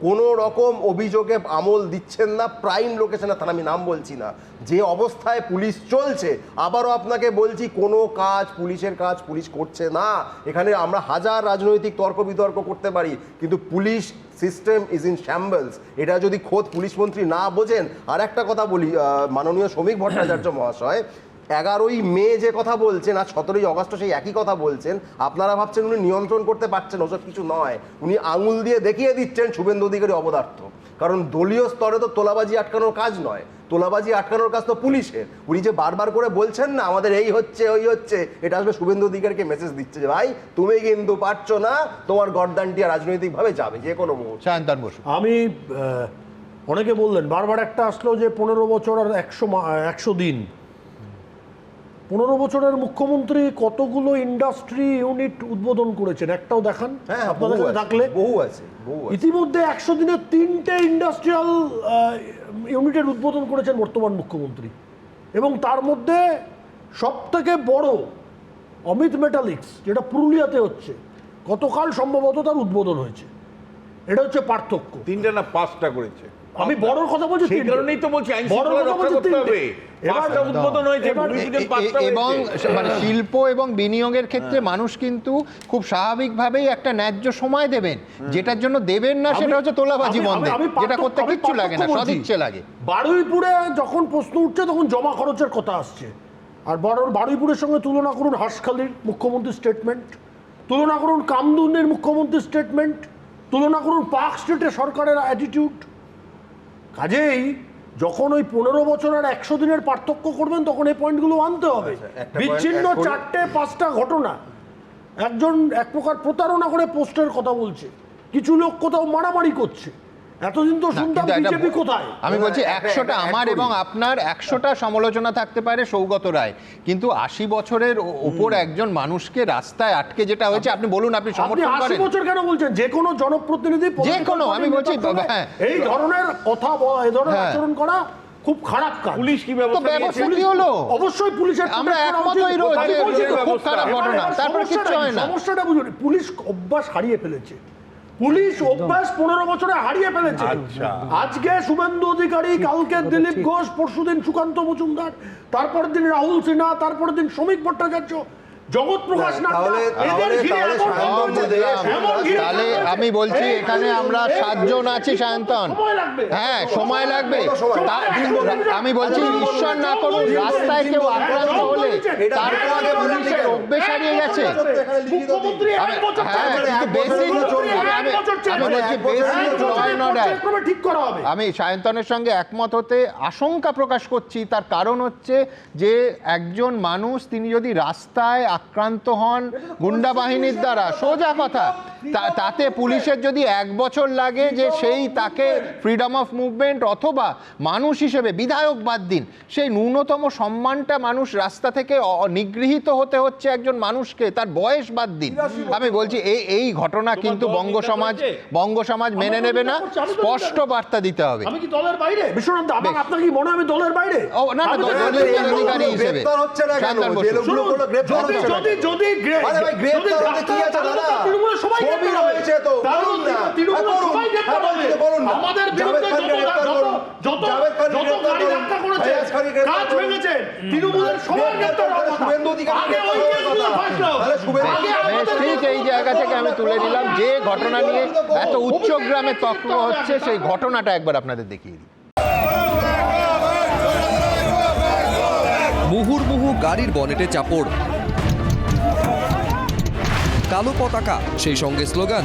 কোনো রকম অভিযোগে আমল দিচ্ছেন না। প্রাইম লোকেশনের থানা, আমি নাম বলছি না, যে অবস্থায় পুলিশ চলছে। আবারও আপনাকে বলছি, কোনো কাজ পুলিশের কাজ পুলিশ করছে না। এখানে আমরা হাজার রাজনৈতিক তর্ক বিতর্ক করতে পারি, কিন্তু পুলিশ সিস্টেম ইজ ইন শ্যাম্বলস। এটা যদি খোদ পুলিশ মন্ত্রী না বোঝেন। আর একটা কথা বলি, মাননীয় শ্রমিক ভট্টাচার্য মহাশয় 11ই মে যে কথা বলছেন, আর 17ই অগস্ট সেই একই কথা বলছেন। আপনারা ভাবছেন উনি নিয়ন্ত্রণ করতে পারছেন, ওসব কিছু নয়। উনি আঙুল দিয়ে দেখিয়ে দিচ্ছেন শুভেন্দু অধিকারী অপদার্থ। কারণ দলীয় স্তরে তো তোলাবাজি আটকানোর কাজ নয়, তোলাবাজি আটকানোর কাজ তো পুলিশের। উনি যে বারবার করে বলছেন না আমাদের এই হচ্ছে ওই হচ্ছে, এটা আসলে শুভেন্দু অধিকারীকে মেসেজ দিচ্ছে যে ভাই তুমি কিন্তু পারছো না, তোমার গর্দানটি রাজনৈতিকভাবে যাবে যে কোনো মুহূর্তে। সায়ন্তন বসু, আমি অনেকে বললেন বারবার একটা আসলো যে 15 বছর আর 100 দিন। 15 বছরের মুখ্যমন্ত্রী কতগুলো ইন্ডাস্ট্রি ইউনিট উদ্বোধন করেছেন, একটাও দেখান। হ্যাঁ, আপনাদের কাছে থাকলে বহু আছে। ইতিমধ্যে 100 দিনে 3টে ইন্ডাস্ট্রিয়াল ইউনিটের উদ্বোধন করেছেন বর্তমান মুখ্যমন্ত্রী, এবং তার মধ্যে সবথেকে বড় অমিত মেটালিক্স, যেটা পুরুলিয়াতে হচ্ছে, গতকাল সম্ভবত তার উদ্বোধন হয়েছে। এটা হচ্ছে পার্থক্য। 3টা না 5টা করেছে। আমি বড় কথা বলছি, সেই কারণেই তো বলছি আইন শৃঙ্খলা রক্ষা করতে হবে। 5টা উদ্বোধন হয়েছে, এবং মানে শিল্প এবং বিনিয়োগের ক্ষেত্রে মানুষ কিন্তু খুব স্বাভাবিকভাবেই একটা ন্যায্য সময় দেবেন, যেটার জন্য দেবেন না সেটা হচ্ছে তোলাবাজি বন্ধে, যেটা করতে কিচ্ছু লাগে না, সদিচ্ছা লাগে। বারুইপুরে যখন প্রশ্ন উঠছে তখন জমা খরচের কথা আসছে, আর বারুইপুরের সঙ্গে তুলনা করুন হাঁসখালির মুখ্যমন্ত্রীর স্টেটমেন্ট, তুলনা করুন কামদুনির মুখ্যমন্ত্রীর স্টেটমেন্ট, তুলনা করুন পার্ক স্ট্রিটে সরকারের অ্যাটিটিউড। কাজেই যখন ওই 15 বছর আর 100 দিনের পার্থক্য করবেন তখন এই পয়েন্টগুলো আনতে হবে। বিচ্ছিন্ন 4-5টা ঘটনা, একজন এক প্রকার প্রতারণা করে পোস্টের কথা বলছে, কিছু লোক কোথাও মারামারি করছে, এতদিন তো শুনতাম বিজেপি কোথায়। আমি বলছি 100টা আমার এবং আপনার 100টা সমালোচনা থাকতে পারে সৌগত রায়, কিন্তু 80 বছরের উপর একজন মানুষকে রাস্তায় আটকে যেটা হয়েছে, আপনি বলুন আপনি সমর্থন করেন? 80 বছর কেন বলছেন? যে কোনো জনপ্রতিনিধি, যে কোনো, আমি বলছি এই ধরনের কথা বলা, এই ধরনের আচরণ করা খুব খারাপ কাজ। পুলিশ কি ব্যবস্থা হলো? অবশ্যই পুলিশের, আমরা একমতই রয়েছে, খুব খারাপ ঘটনা, তারপর কিছু হয় না। সমস্যাটা বুঝুন, পুলিশ অভ্যাস হারিয়ে ফেলেছে, পুলিশ অভ্যাস 15 বছরে হারিয়ে ফেলেছে। আজকে শুভেন্দু অধিকারী, কালকে দিলীপ ঘোষ, পরশুদিন সুকান্ত মজুমদার, তারপর দিন রাহুল সিনহা, তারপর দিন শ্রমিক ভট্টাচার্য, জগৎ প্রকাশ নাড্ডা, তাহলে আমি বলছি এখানে আমরা 7 জন আছি সায়ন্তন। হ্যাঁ, সময় লাগবে। আমি বলছি ঈশ্বর না করুন রাস্তায় কেউ আক্রান্ত হলে তারপরে পুলিশের অভ্যেস হারিয়ে গেছে। আমি সায়ন্তনের সঙ্গে একমত হতে আশঙ্কা প্রকাশ করছি, তার কারণ হচ্ছে যে একজন মানুষ তিনি যদি রাস্তায় আক্রান্ত হন গুন্ডা বাহিনীর দ্বারা, সোজা কথা, তাতে পুলিশের যদি 1 বছর লাগে যে সেই তাকে ফ্রিডম অফ মুভমেন্ট অথবা মানুষ হিসেবে, বিধায়ক বাদ দিন, সেই ন্যূনতম সম্মানটা মানুষ রাস্তা থেকে নিগৃহীত হতে হচ্ছে একজন মানুষকে, তার বয়স বাদ দিন। আমি বলছি এই ঘটনা কিন্তু বঙ্গ সমাজ মেনে নেবে না, স্পষ্ট বার্তা দিতে হবে। আমি কি দলের বাইরে? বিশ্বনাথ, আপনার কি মনে হয় আমি দলের বাইরে? না, দলের অধিকারী হিসেবে ঠিক এই জায়গা থেকে আমি তুলে নিলাম যে ঘটনা নিয়ে এত উচ্চগ্রামে তর্ক হচ্ছে, সেই ঘটনাটা একবার আপনাদের দেখিয়ে দিই। মুহুর্মুহু গাড়ির বনেটে চাপড়, কালো পতাকা, সেই সঙ্গে স্লোগান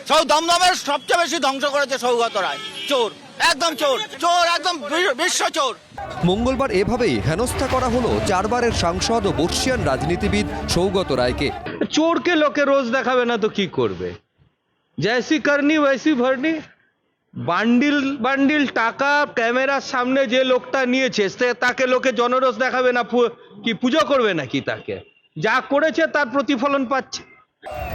সব দমদমের সবচেয়ে বেশি ধ্বংস করেছে সৌগত রায়, চোর, একদম চোর, চোর, একদম বিশ্ব চোর। মঙ্গলবার এভাবেই হেনস্থা করা হলো 4 বারের সাংসদ ও বর্ষিয়ান রাজনীতিবিদ সৌগত রায়কে। চোরকে লোকে রোজ দেখাবে না তো কি করবে? জৈসি করনি ওইসি ভরনি। বান্ডিল বান্ডিল টাকা ক্যামেরার সামনে যে লোকটা নিয়েছে তাকে লোকে জনরোষ দেখাবে না, কি পুজো করবে নাকি? তাকে যা করেছে তার প্রতিফলন পাচ্ছে।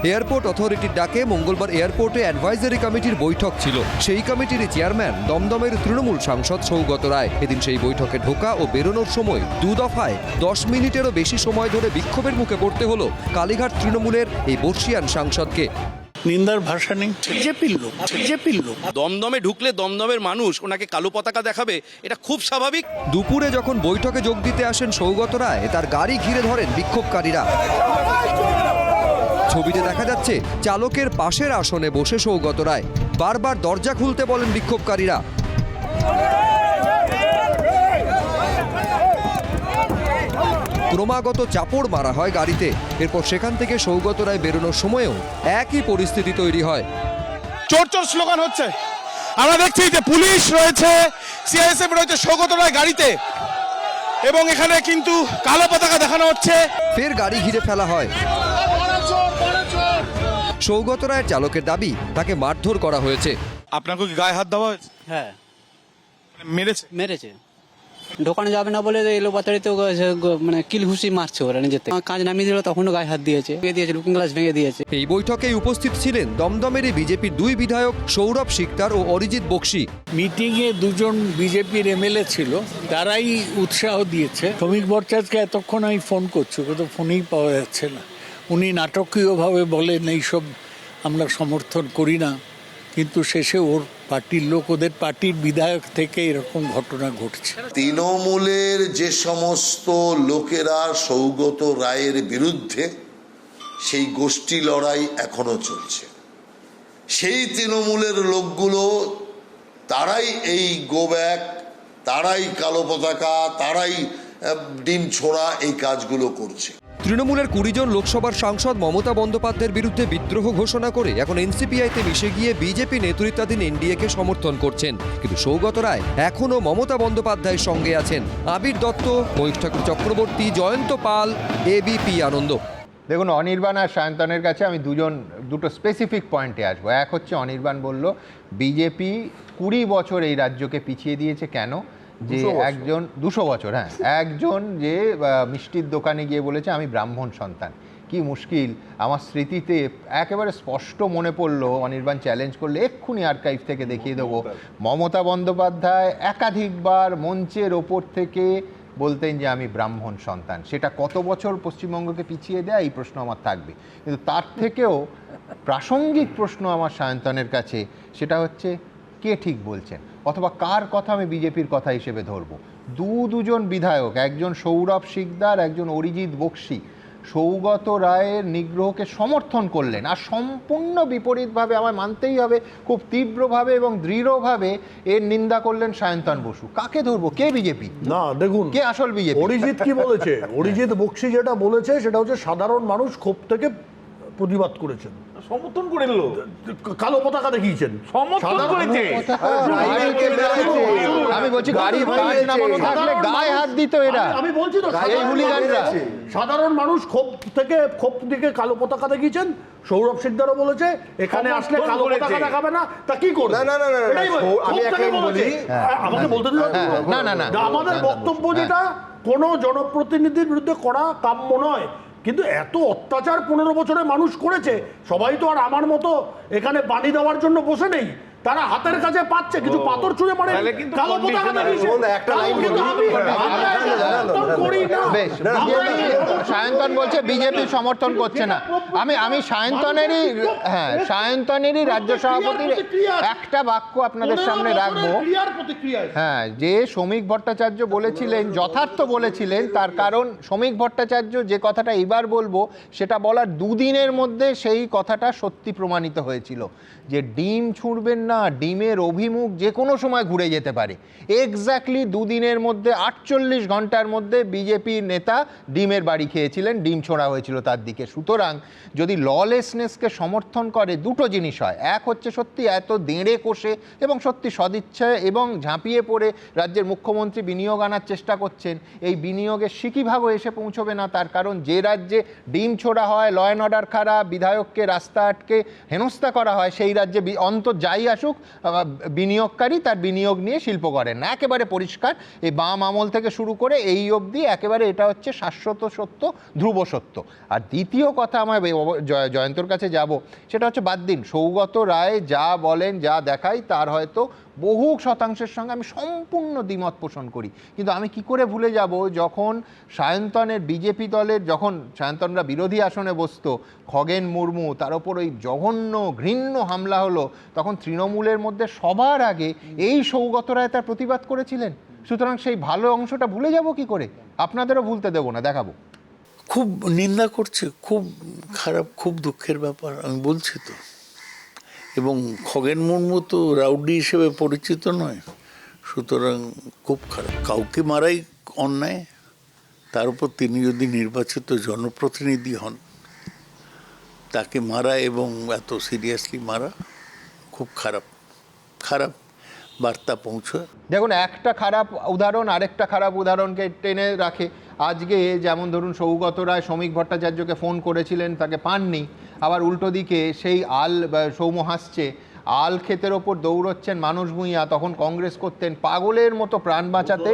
এয়ারপোর্ট অথরিটির ডাকে মঙ্গলবার এয়ারপোর্টে অ্যাডভাইজারি কমিটির বৈঠক ছিল। সেই কমিটির চেয়ারম্যান দমদমের তৃণমূল সাংসদ সৌগত রায়। এদিন সেই বৈঠকে ঢোকা ও বেরোনোর সময় 2 দফায় 10 মিনিটেরও বেশি সময় ধরে বিক্ষোভের মুখে পড়তে হলো কালীঘাট তৃণমূলের এই বর্ষিয়ান সাংসদকে। নিন্দার ভাষা নেই, বিজেপির লোক দমদমে ঢুকলে দমদমের মানুষ ওনাকে কালো পতাকা দেখাবে, এটা খুব স্বাভাবিক। দুপুরে যখন বৈঠকে যোগ দিতে আসেন সৌগত রায়, তার গাড়ি ঘিরে ধরেন বিক্ষোভকারীরা। ছবিতে দেখা যাচ্ছে চালকের পাশের আসনে বসে সৌগত রায়, বারবার দরজা খুলতে বলেন বিক্ষোভকারীরা। ক্রমাগত চাপড় মারা হয় গাড়িতে। এরপর সেখান থেকে সৌগত রায় বেরোনোর সময়ও একই পরিস্থিতি তৈরি হয়। চোর চোর স্লোগান হচ্ছে, আমরা দেখছি যে পুলিশ রয়েছে, সিআইএসএফ রয়েছে সৌগত রায় গাড়িতে, এবং এখানে কিন্তু কালো পতাকা দেখানো হচ্ছে। ফের গাড়ি ঘিরে ফেলা হয়। সৌগত রায়ের চালকের দাবি তাকে মারধর করা হয়েছে। আপনাকে কি গায়ে হাত দেওয়া হয়েছে? হ্যাঁ, মেরেছে ঢোকানো যাবে না বলে এলো বাতাড়িতে মানে কিল ঘুষি মারছে ওরা নিজেতে কাজ নামিয়ে দিল তখনও গায়ে হাত দিয়েছে লুকিং গ্লাস ভেঙে দিয়েছে। এই বৈঠকে উপস্থিত ছিলেন দমদমের বিজেপির 2 বিধায়ক সৌরভ শিকদার ও অরিজিৎ বক্সি। মিটিংয়ে 2জন বিজেপির এমএলএ ছিল, তারাই উৎসাহ দিয়েছে। শ্রমিক ভট্টাচার্যকে এতক্ষণ আমি ফোন করছি, কিন্তু ফোনেই পাওয়া যাচ্ছে না। উনি নাটকীয়ভাবে বলেন এইসব আমরা সমর্থন করি না, কিন্তু শেষে ওর পার্টির লোক, ওদের পার্টির বিধায়ক থেকে এরকম ঘটনা ঘটছে। তৃণমূলের যে সমস্ত লোকেরা সৌগত রায়ের বিরুদ্ধে, সেই গোষ্ঠী লড়াই এখনো চলছে। সেই তৃণমূলের লোকগুলো তারাই এই গো ব্যাক, তারাই কালো পতাকা, তারাই ডিম ছোড়া এই কাজগুলো করছে। তৃণমূলের 20 জন লোকসভার সাংসদ মমতা বন্দ্যোপাধ্যায়ের বিরুদ্ধে বিদ্রোহ ঘোষণা করে এখন এনসিপিআইতে মিশে গিয়ে বিজেপি নেতৃত্বাধীন এনডিএকে সমর্থন করছেন। কিন্তু সৌগত রায় এখনও মমতা বন্দ্যোপাধ্যায়ের সঙ্গে আছেন। আবির দত্ত, ময়ূখ ঠাকুর চক্রবর্তী, জয়ন্ত পাল, এবিপি আনন্দ। দেখুন, অনির্বাণ আর সায়ন্তনের কাছে আমি দুটো স্পেসিফিক পয়েন্টে আসবো। এক হচ্ছে, অনির্বাণ বলল বিজেপি 20 বছর এই রাজ্যকে পিছিয়ে দিয়েছে। কেন? যে একজন 200 বছর, হ্যাঁ, একজন যে মিষ্টির দোকানে গিয়ে বলেছে আমি ব্রাহ্মণ সন্তান। কি মুশকিল! আমার স্মৃতিতে একেবারে স্পষ্ট মনে পড়লো, অনির্বাণ চ্যালেঞ্জ করলে এক্ষুনি আর্কাইভ থেকে দেখিয়ে দেবো, মমতা বন্দ্যোপাধ্যায় একাধিকবার মঞ্চের ওপর থেকে বলতেন যে আমি ব্রাহ্মণ সন্তান। সেটা কত বছর পশ্চিমবঙ্গকে পিছিয়ে দেয়, এই প্রশ্ন আমার থাকবে। কিন্তু তার থেকেও প্রাসঙ্গিক প্রশ্ন আমার সায়ন্তনের কাছে, সেটা হচ্ছে কে ঠিক বলছেন, অথবা কার কথা আমি বিজেপির কথা হিসেবে ধরবো। দুজন বিধায়ক, একজন সৌরভ শিকদার, একজন অরিজিৎ বক্সি, সৌগত রায়ের নিগ্রহকে সমর্থন করলেন, আর সম্পূর্ণ বিপরীতভাবে, আমার মানতেই হবে, খুব তীব্রভাবে এবং দৃঢ়ভাবে এর নিন্দা করলেন সায়ন্তন বসু। কাকে ধরবো? কে বিজেপি? না, দেখুন কে আসল বিজেপি। অরিজিৎ কি বলেছে? অরিজিৎ বক্সি যেটা বলেছে সেটা হচ্ছে সাধারণ মানুষ ক্ষোভ থেকে প্রতিবাদ করেছেন, সমর্থন করে নিল, কালো পতাকা দেখিয়েছেন, সমর্থন করেছে। আমি বলছি গাড়ি নামানো থাকলে গায়ে হাত দিত এরা। আমি বলছি তো, সাধারণ মানুষ ক্ষোভ থেকে কালো পতাকা দেখিয়েছেন। সৌরভ শিকদারও বলেছে এখানে আসলে কালো পতাকা দেখাবে না, তা কি করবে? আমাকে বলতে দিন। আমাদের বক্তব্য যেটা, কোনো জনপ্রতিনিধির বিরুদ্ধে করা কাম্য নয়, কিন্তু এত অত্যাচার 15 বছরে মানুষ করেছে। সবাই তো আর আমার মতো এখানে বাণী দেওয়ার জন্য বসে নেই, তারা হাতের কাছে পাচ্ছে, কিছু পাথর ছুঁড়ে মারে, কালো পতাকা দেখিয়েছে। সায়ন্তন বলছে বিজেপি সমর্থন করছে না। আমি সায়ন্তনেরই রাজ্য সভাপতির একটা বাক্য আপনাদের সামনে রাখবো। হ্যাঁ, যে শ্রমিক ভট্টাচার্য বলেছিলেন, যথার্থ বলেছিলেন, তার কারণ শ্রমিক ভট্টাচার্য যে কথাটা এবার বলবো, সেটা বলার 2 দিনের মধ্যে সেই কথাটা সত্যি প্রমাণিত হয়েছিল, যে ডিম ছুঁড়বেন না, ডিমের অভিমুখ যে কোনো সময় ঘুরে যেতে পারে। এক্স্যাক্টলি 2 দিনের মধ্যে, 48 ঘন্টার মধ্যে বিজেপির নেতা ডিমের বাড়ি খেয়েছিলেন, ডিম ছোড়া হয়েছিল তার দিকে। সুতরাং যদি ললেসনেসকে সমর্থন করে, দুটো জিনিস হয়। এক হচ্ছে সত্যি এত দেঁড়ে কষে এবং সত্যি সদিচ্ছায় এবং ঝাঁপিয়ে পড়ে রাজ্যের মুখ্যমন্ত্রী বিনিয়োগ আনার চেষ্টা করছেন। এই বিনিয়োগের সিকিভাগও এসে পৌঁছবে না, তার কারণ যে রাজ্যে ডিম ছোড়া হয়, ল অ্যান্ড অর্ডার খারাপ, বিধায়ককে রাস্তা আটকে হেনস্থা করা হয়, সেই রাজ্যে অন্তত যাই আসুক, বিনিয়োগকারী তার বিনিয়োগ নিয়ে শিল্প করেন না। একেবারে পরিষ্কার, এই বাম আমল থেকে শুরু করে এই অবধি একেবারে এটা হচ্ছে শাশ্বত সত্য, ধ্রুব সত্য। আর দ্বিতীয় কথা, আমার জয়ন্তর কাছে যাব, সেটা হচ্ছে বাদ দিন, সৌগত রায় যা বলেন, যা দেখায়, তার হয়তো বহু শতাংশের সঙ্গে আমি সম্পূর্ণ দ্বিমত পোষণ করি। কিন্তু আমি কি করে ভুলে যাব, যখন সায়ন্তনের বিজেপি দলের, যখন সায়ন্তনরা বিরোধী আসনে বসত, খগেন মুর্মু, তার ওপর ওই জঘন্য ঘৃণ্য হামলা হলো, তখন তৃণমূলের মধ্যে সবার আগে এই সৌগত রায় তার প্রতিবাদ করেছিলেন। সুতরাং সেই ভালো অংশটা ভুলে যাব কি করে? আপনাদেরও ভুলতে দেবো না, দেখাবো। খুব নিন্দা করছে, খুব খারাপ, খুব দুঃখের ব্যাপার, আমি বলছি তো। এবং খগেন মুর্মু তো রাউডি হিসেবে পরিচিত নয়, সুতরাং খুব খারাপ। কাউকে মারাই অন্যায়, তার উপর তিনি যদি নির্বাচিত জনপ্রতিনিধি হন, তাকে মারা এবং এত সিরিয়াসলি মারা খুব খারাপ, খারাপ বার্তা পৌঁছয়। দেখুন, একটা খারাপ উদাহরণ আরেকটা খারাপ উদাহরণকে টেনে রাখে। আজকে যেমন ধরুন, সৌগত রায় শ্রমিক ভট্টাচার্যকে ফোন করেছিলেন, তাকে পাননি। আবার উল্টো দিকে সেই সৌম্য হাসছে, আল ক্ষেতের ওপর দৌড়চ্ছেন মানুষ ভূঁইয়া, তখন কংগ্রেস করতেন পাগলের মতো প্রাণ বাঁচাতে,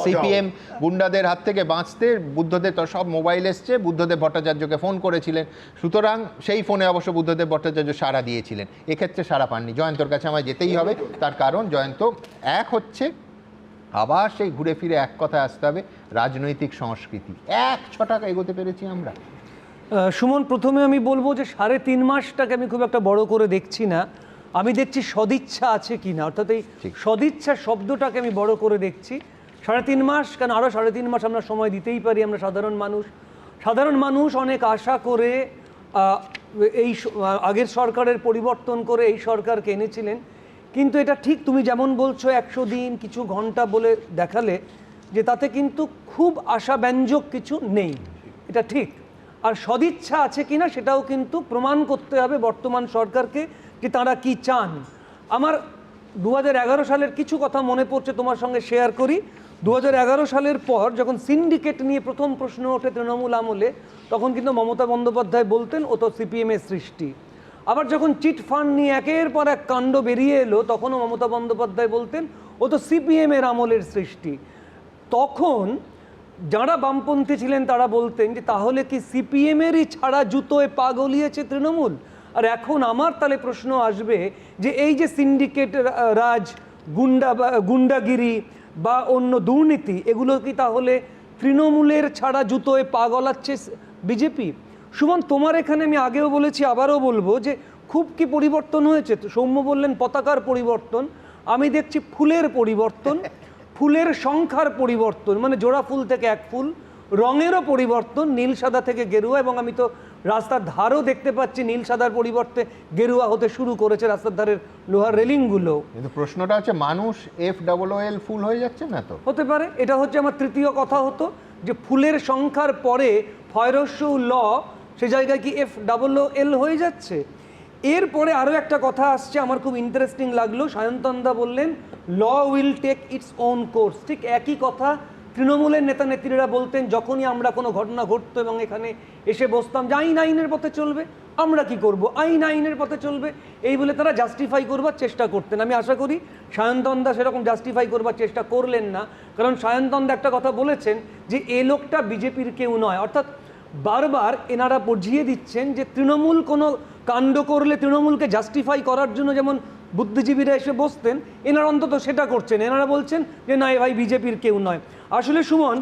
সিপিএম গুন্ডাদের হাত থেকে বাঁচতে। বুদ্ধদেব তো সব মোবাইল এসছে, বুদ্ধদেব ভট্টাচার্যকে ফোন করেছিলেন, সুতরাং সেই ফোনে অবশ্য বুদ্ধদেব ভট্টাচার্য সাড়া দিয়েছিলেন, এক্ষেত্রে সাড়া পাননি। জয়ন্তর কাছে আমায় যেতেই হবে, তার কারণ জয়ন্ত এক হচ্ছে আবার সেই ঘুরে ফিরে এক কথায় আসতে হবে, রাজনৈতিক সংস্কৃতি। 1 ছটাক এগোতে পেরেছি আমরা। সুমন, প্রথমে আমি বলবো যে 3.5 মাসটাকে আমি খুব একটা বড় করে দেখছি না, আমি দেখছি সদিচ্ছা আছে কিনা, অর্থাৎ এই সদিচ্ছা শব্দটাকে আমি বড় করে দেখছি। 3.5 মাস কেন, আরও 3.5 মাস আমরা সময় দিতেই পারি। আমরা সাধারণ মানুষ অনেক আশা করে এই আগের সরকারের পরিবর্তন করে এই সরকারকে এনেছিলেন, কিন্তু এটা ঠিক তুমি যেমন বলছো 100 দিন কিছু ঘন্টা বলে দেখালে যে তাতে কিন্তু খুব আশাব্যঞ্জক কিছু নেই, এটা ঠিক। আর সদিচ্ছা আছে কিনা সেটাও কিন্তু প্রমাণ করতে হবে বর্তমান সরকারকে যে তারা কি চান। আমার 2011 সালের কিছু কথা মনে পড়ছে, তোমার সঙ্গে শেয়ার করি। 2011 সালের পর যখন সিন্ডিকেট নিয়ে প্রথম প্রশ্ন ওঠে তৃণমূল আমলে, তখন কিন্তু মমতা বন্দ্যোপাধ্যায় বলতেন ও তো সিপিএমের সৃষ্টি। আবার যখন চিট ফান্ড নিয়ে একের পর এক কাণ্ড বেরিয়ে এলো, তখনও মমতা বন্দ্যোপাধ্যায় বলতেন ও তো সিপিএমের আমলের সৃষ্টি। তখন যারা বামপন্থী ছিলেন তারা বলতেন যে তাহলে কি সিপিএমেরই ছাড়া জুতোয় পা গলিয়েছে তৃণমূল। আর এখন আমার তাহলে প্রশ্ন আসবে যে এই যে সিন্ডিকেট রাজ, গুন্ডাগিরি বা অন্য দুর্নীতি, এগুলো কি তাহলে তৃণমূলের ছাড়া জুতোয় পা গলাচ্ছে বিজেপি? সুমন, তোমার এখানে আমি আগেও বলেছি আবারও বলবো যে খুব কি পরিবর্তন হয়েছে? সৌম্য বললেন পতাকার পরিবর্তন, আমি দেখছি ফুলের পরিবর্তন, ফুলের সংখ্যার পরিবর্তন, মানে জোড়া ফুল থেকে 1 ফুল, রঙেরও পরিবর্তন, নীল সাদা থেকে গেরুয়া, এবং আমি তো রাস্তার ধারও দেখতে পাচ্ছি নীল সাদার পরিবর্তে গেরুয়া হতে শুরু করেছে রাস্তার ধারের লোহার রেলিংগুলো। কিন্তু প্রশ্নটা হচ্ছে মানুষ FOOL ফুল হয়ে যাচ্ছে না তো? হতে পারে, এটা হচ্ছে আমার তৃতীয় কথা হতো যে ফুলের সংখ্যার পরে ফয়রস্য ল, সে জায়গায় কি FOOL হয়ে যাচ্ছে। এরপরে আরও একটা কথা আসছে, আমার খুব ইন্টারেস্টিং লাগলো, সায়ন্তনদা বললেন law will take its own course. ঠিক একই কথা তৃণমূলের নেতা নেত্রীরা বলতেন যখনই আমরা কোনো ঘটনা ঘটতো এবং এখানে এসে বসতাম যে আইন আইনের পথে চলবে, আমরা কি করব, আইন আইনের পথে চলবে, এই বলে তারা জাস্টিফাই করবার চেষ্টা করতেন। আমি আশা করি সায়ন্তনদা সেরকম জাস্টিফাই করবার চেষ্টা করলেন না, কারণ সায়ন্তনদা একটা কথা বলেছেন যে এ লোকটা বিজেপির কেউ নয়। অর্থাৎ বারবার এনারা বুঝিয়ে দিচ্ছেন যে তৃণমূল কোনো কাণ্ড করলে তৃণমূলকে জাস্টিফাই করার জন্য যেমন বুদ্ধিজীবীরা এসে বসতেন, এনারা অন্তত সেটা করছেন। এনারা বলছেন যে না, এ ভাই বিজেপির কেউ নয়। আসলে সুমন,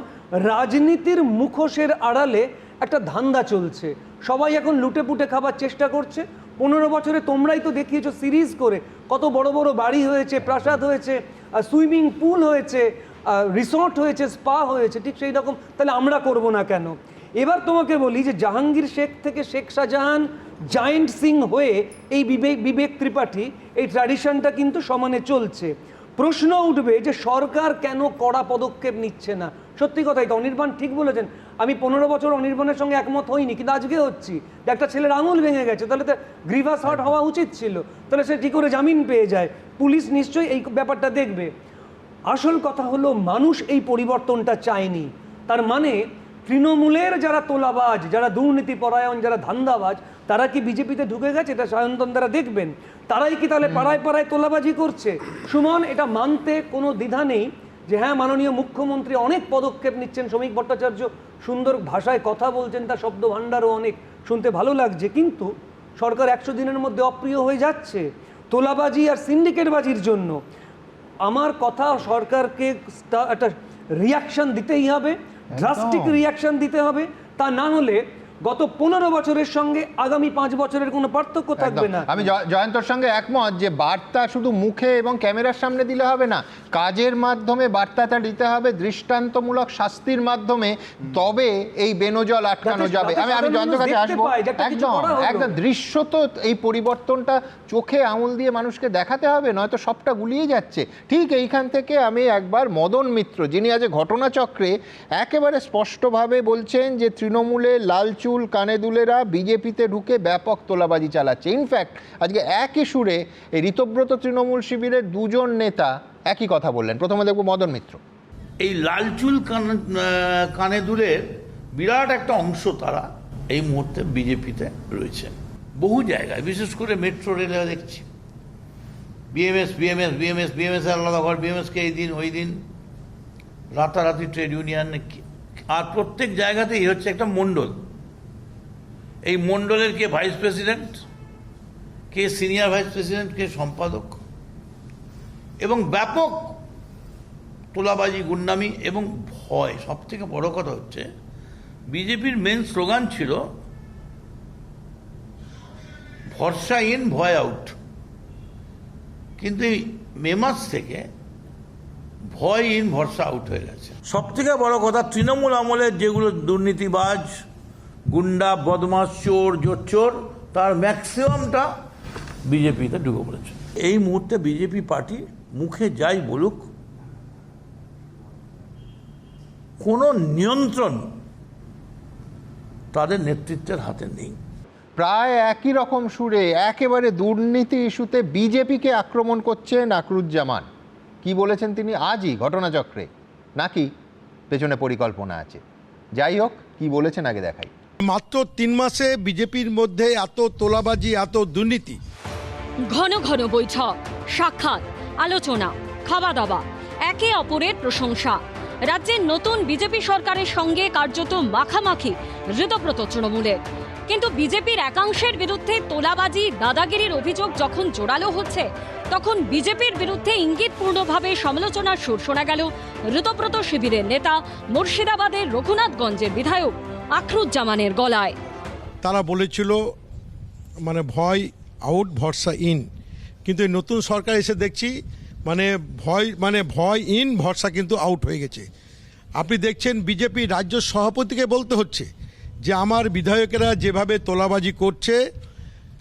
রাজনীতির মুখোশের আড়ালে একটা ধান্দা চলছে, সবাই এখন লুটে পুটে খাবার চেষ্টা করছে। 15 বছরে তোমরাই তো দেখিয়েছো সিরিজ করে, কত বড় বড় বাড়ি হয়েছে, প্রাসাদ হয়েছে, সুইমিং পুল হয়েছে, রিসর্ট হয়েছে, স্পা হয়েছে, ঠিক সেই রকম তাহলে আমরা করব না কেন? এবার তোমাকে বলি যে জাহাঙ্গীর শেখ থেকে শেখ শাহজাহান, জায়েন্ট সিং হয়ে এই বিবেক ত্রিপাঠী, এই ট্র্যাডিশনটা কিন্তু সমানে চলছে। প্রশ্ন উঠবে যে সরকার কেন কড়া পদক্ষেপ নিচ্ছে না। সত্যি কথাই তো, অনির্বাণ ঠিক বলেছেন, আমি 15 বছর অনির্বাণের সঙ্গে একমত হইনি, কিন্তু আজকে হচ্ছি যে একটা ছেলের আঙুল ভেঙে গেছে, তাহলে তো গ্রিভাস হার্ট হওয়া উচিত ছিল, তাহলে সে ঠিক করে জামিন পেয়ে যায়, পুলিশ নিশ্চয়ই এই ব্যাপারটা দেখবে। আসল কথা হলো মানুষ এই পরিবর্তনটা চায়নি। তার মানে তৃণমূলের যারা তোলাবাজ, যারা দুর্নীতি পরায়ণ, যারা ধান্দাবাজ, তারা কি বিজেপিতে ঢুকে গেছে? এটা সায়ন্তন দ্বারা দেখবেন। তারাই কি তাহলে পাড়ায় পাড়ায় তোলাবাজি করছে? সুমন, এটা মানতে কোনো দ্বিধা নেই যে হ্যাঁ, মাননীয় মুখ্যমন্ত্রী অনেক পদক্ষেপ নিচ্ছেন, শ্রমিক ভট্টাচার্য সুন্দর ভাষায় কথা বলছেন, তার শব্দ ভাণ্ডারও অনেক, শুনতে ভালো লাগছে, কিন্তু সরকার 100 দিনের মধ্যে অপ্রিয় হয়ে যাচ্ছে তোলাবাজি আর সিন্ডিকেটবাজির জন্য। আমার কথা, সরকারকে একটা রিয়াকশন দিতেই হবে, ড্রাস্টিক রিয়াকশন দিতে হবে, তা না হলে গত 15 বছরের সঙ্গে আগামী 5 বছরের কোনো পার্থক্য থাকবে না। আমি জয়ন্তর সঙ্গে একমত যে বার্তা শুধু মুখে এবং ক্যামেরার সামনে দিলে হবে না, কাজের মাধ্যমে বার্তাটা দিতে হবে, দৃষ্টান্তমূলক শাস্তির মাধ্যমে, তবে এই বেনজল আটকানো যাবে। আমি জয়ন্তর কাছে আসবো, একদম দৃশ্যত এই পরিবর্তনটা চোখে আঙুল দিয়ে মানুষকে দেখাতে হবে, নয়তো সবটা গুলিয়ে যাচ্ছে। ঠিক এইখান থেকে আমি একবার মদন মিত্র, যিনি আজ ঘটনাচক্রে একেবারে স্পষ্টভাবে বলছেন যে তৃণমূলের লালচু কানে দুলেরা বিজেপিতে ঢুকে ব্যাপক তোলাবাজি চালাচ্ছে। ইনফ্যাক্ট আজকে একই সুরে এই ঋতব্রত তৃণমূল শিবিরের 2 জন নেতা একই কথা বললেন। প্রথমে দেখব মদন মিত্র। এই লালচুল কানে দুলের বিরাট একটা অংশ তারা এই মুহূর্তে বিজেপিতে রয়েছে বহু জায়গায়, বিশেষ করে মেট্রো রেলে দেখছি বিএমএস আলাদা ঘর, বিএমএসকে এই দিন ওই দিন, রাতারাতি ট্রেড ইউনিয়ন। আর প্রত্যেক জায়গাতেই হচ্ছে একটা মণ্ডল। এই মণ্ডলের কে ভাইস প্রেসিডেন্ট, কে সিনিয়র ভাইস প্রেসিডেন্ট, কে সম্পাদক, এবং ব্যাপক তোলাবাজি, গুন্ডামি এবং ভয়। সব থেকে বড় কথা হচ্ছে বিজেপির মেন স্লোগান ছিল ভরসা ইন, ভয় আউট। কিন্তু এই মে মাস থেকে ভয় ইন, ভরসা আউট হয়ে গেছে। সব থেকে বড় কথা, তৃণমূল আমলের যেগুলো দুর্নীতিবাজ, গুন্ডা, বদমাস, চোর, জোচ্চোর, তার ম্যাক্সিমামটা বিজেপিতে ঢুকে পড়েছে। এই মুহূর্তে বিজেপি পার্টি মুখে যাই বলুক, কোনো নিয়ন্ত্রণ তাদের নেতৃত্বের হাতে নেই। প্রায় একই রকম সুরে একেবারে দুর্নীতি ইস্যুতে বিজেপিকে আক্রমণ করছেন আকরুজ্জামান। কি বলেছেন তিনি আজই ঘটনাচক্রে, নাকি পেছনে পরিকল্পনা আছে? যাই হোক, কি বলেছেন আগে দেখাই। মাত্র 3 মাসে বিজেপির মধ্যে এত তোলাবাজি, এত দুর্নীতি। ঘন ঘন বৈঠক, সাক্ষাৎ, আলোচনা, খাওয়া দাওয়া, একে অপরের প্রশংসা। রাজ্যের নতুন বিজেপি সরকারের সঙ্গে কার্যত মাখামাখি ঋতব্রত তৃণমূলের। কিন্তু বিজেপির একাংশের বিরুদ্ধে তোলাবাজি, দাদাগিরির অভিযোগ যখন জোরালো হচ্ছে, তখন বিজেপির বিরুদ্ধে ইঙ্গিতপূর্ণভাবে সমালোচনার সুর শোনা গেল ঋতব্রত শিবিরের নেতা, মুর্শিদাবাদের রঘুনাথগঞ্জের বিধায়ক আকরুজ্জামানের গলায়। তারা বলেছিল মানে ভয় আউট, ভরসা ইন। কিন্তু এই নতুন সরকার এসে দেখছি ভয় ইন, ভরসা কিন্তু আউট হয়ে গেছে। আপনি দেখছেন বিজেপি রাজ্য সভাপতিকে বলতে হচ্ছে যে আমার বিধায়কেরা যেভাবে তোলাবাজি করছে,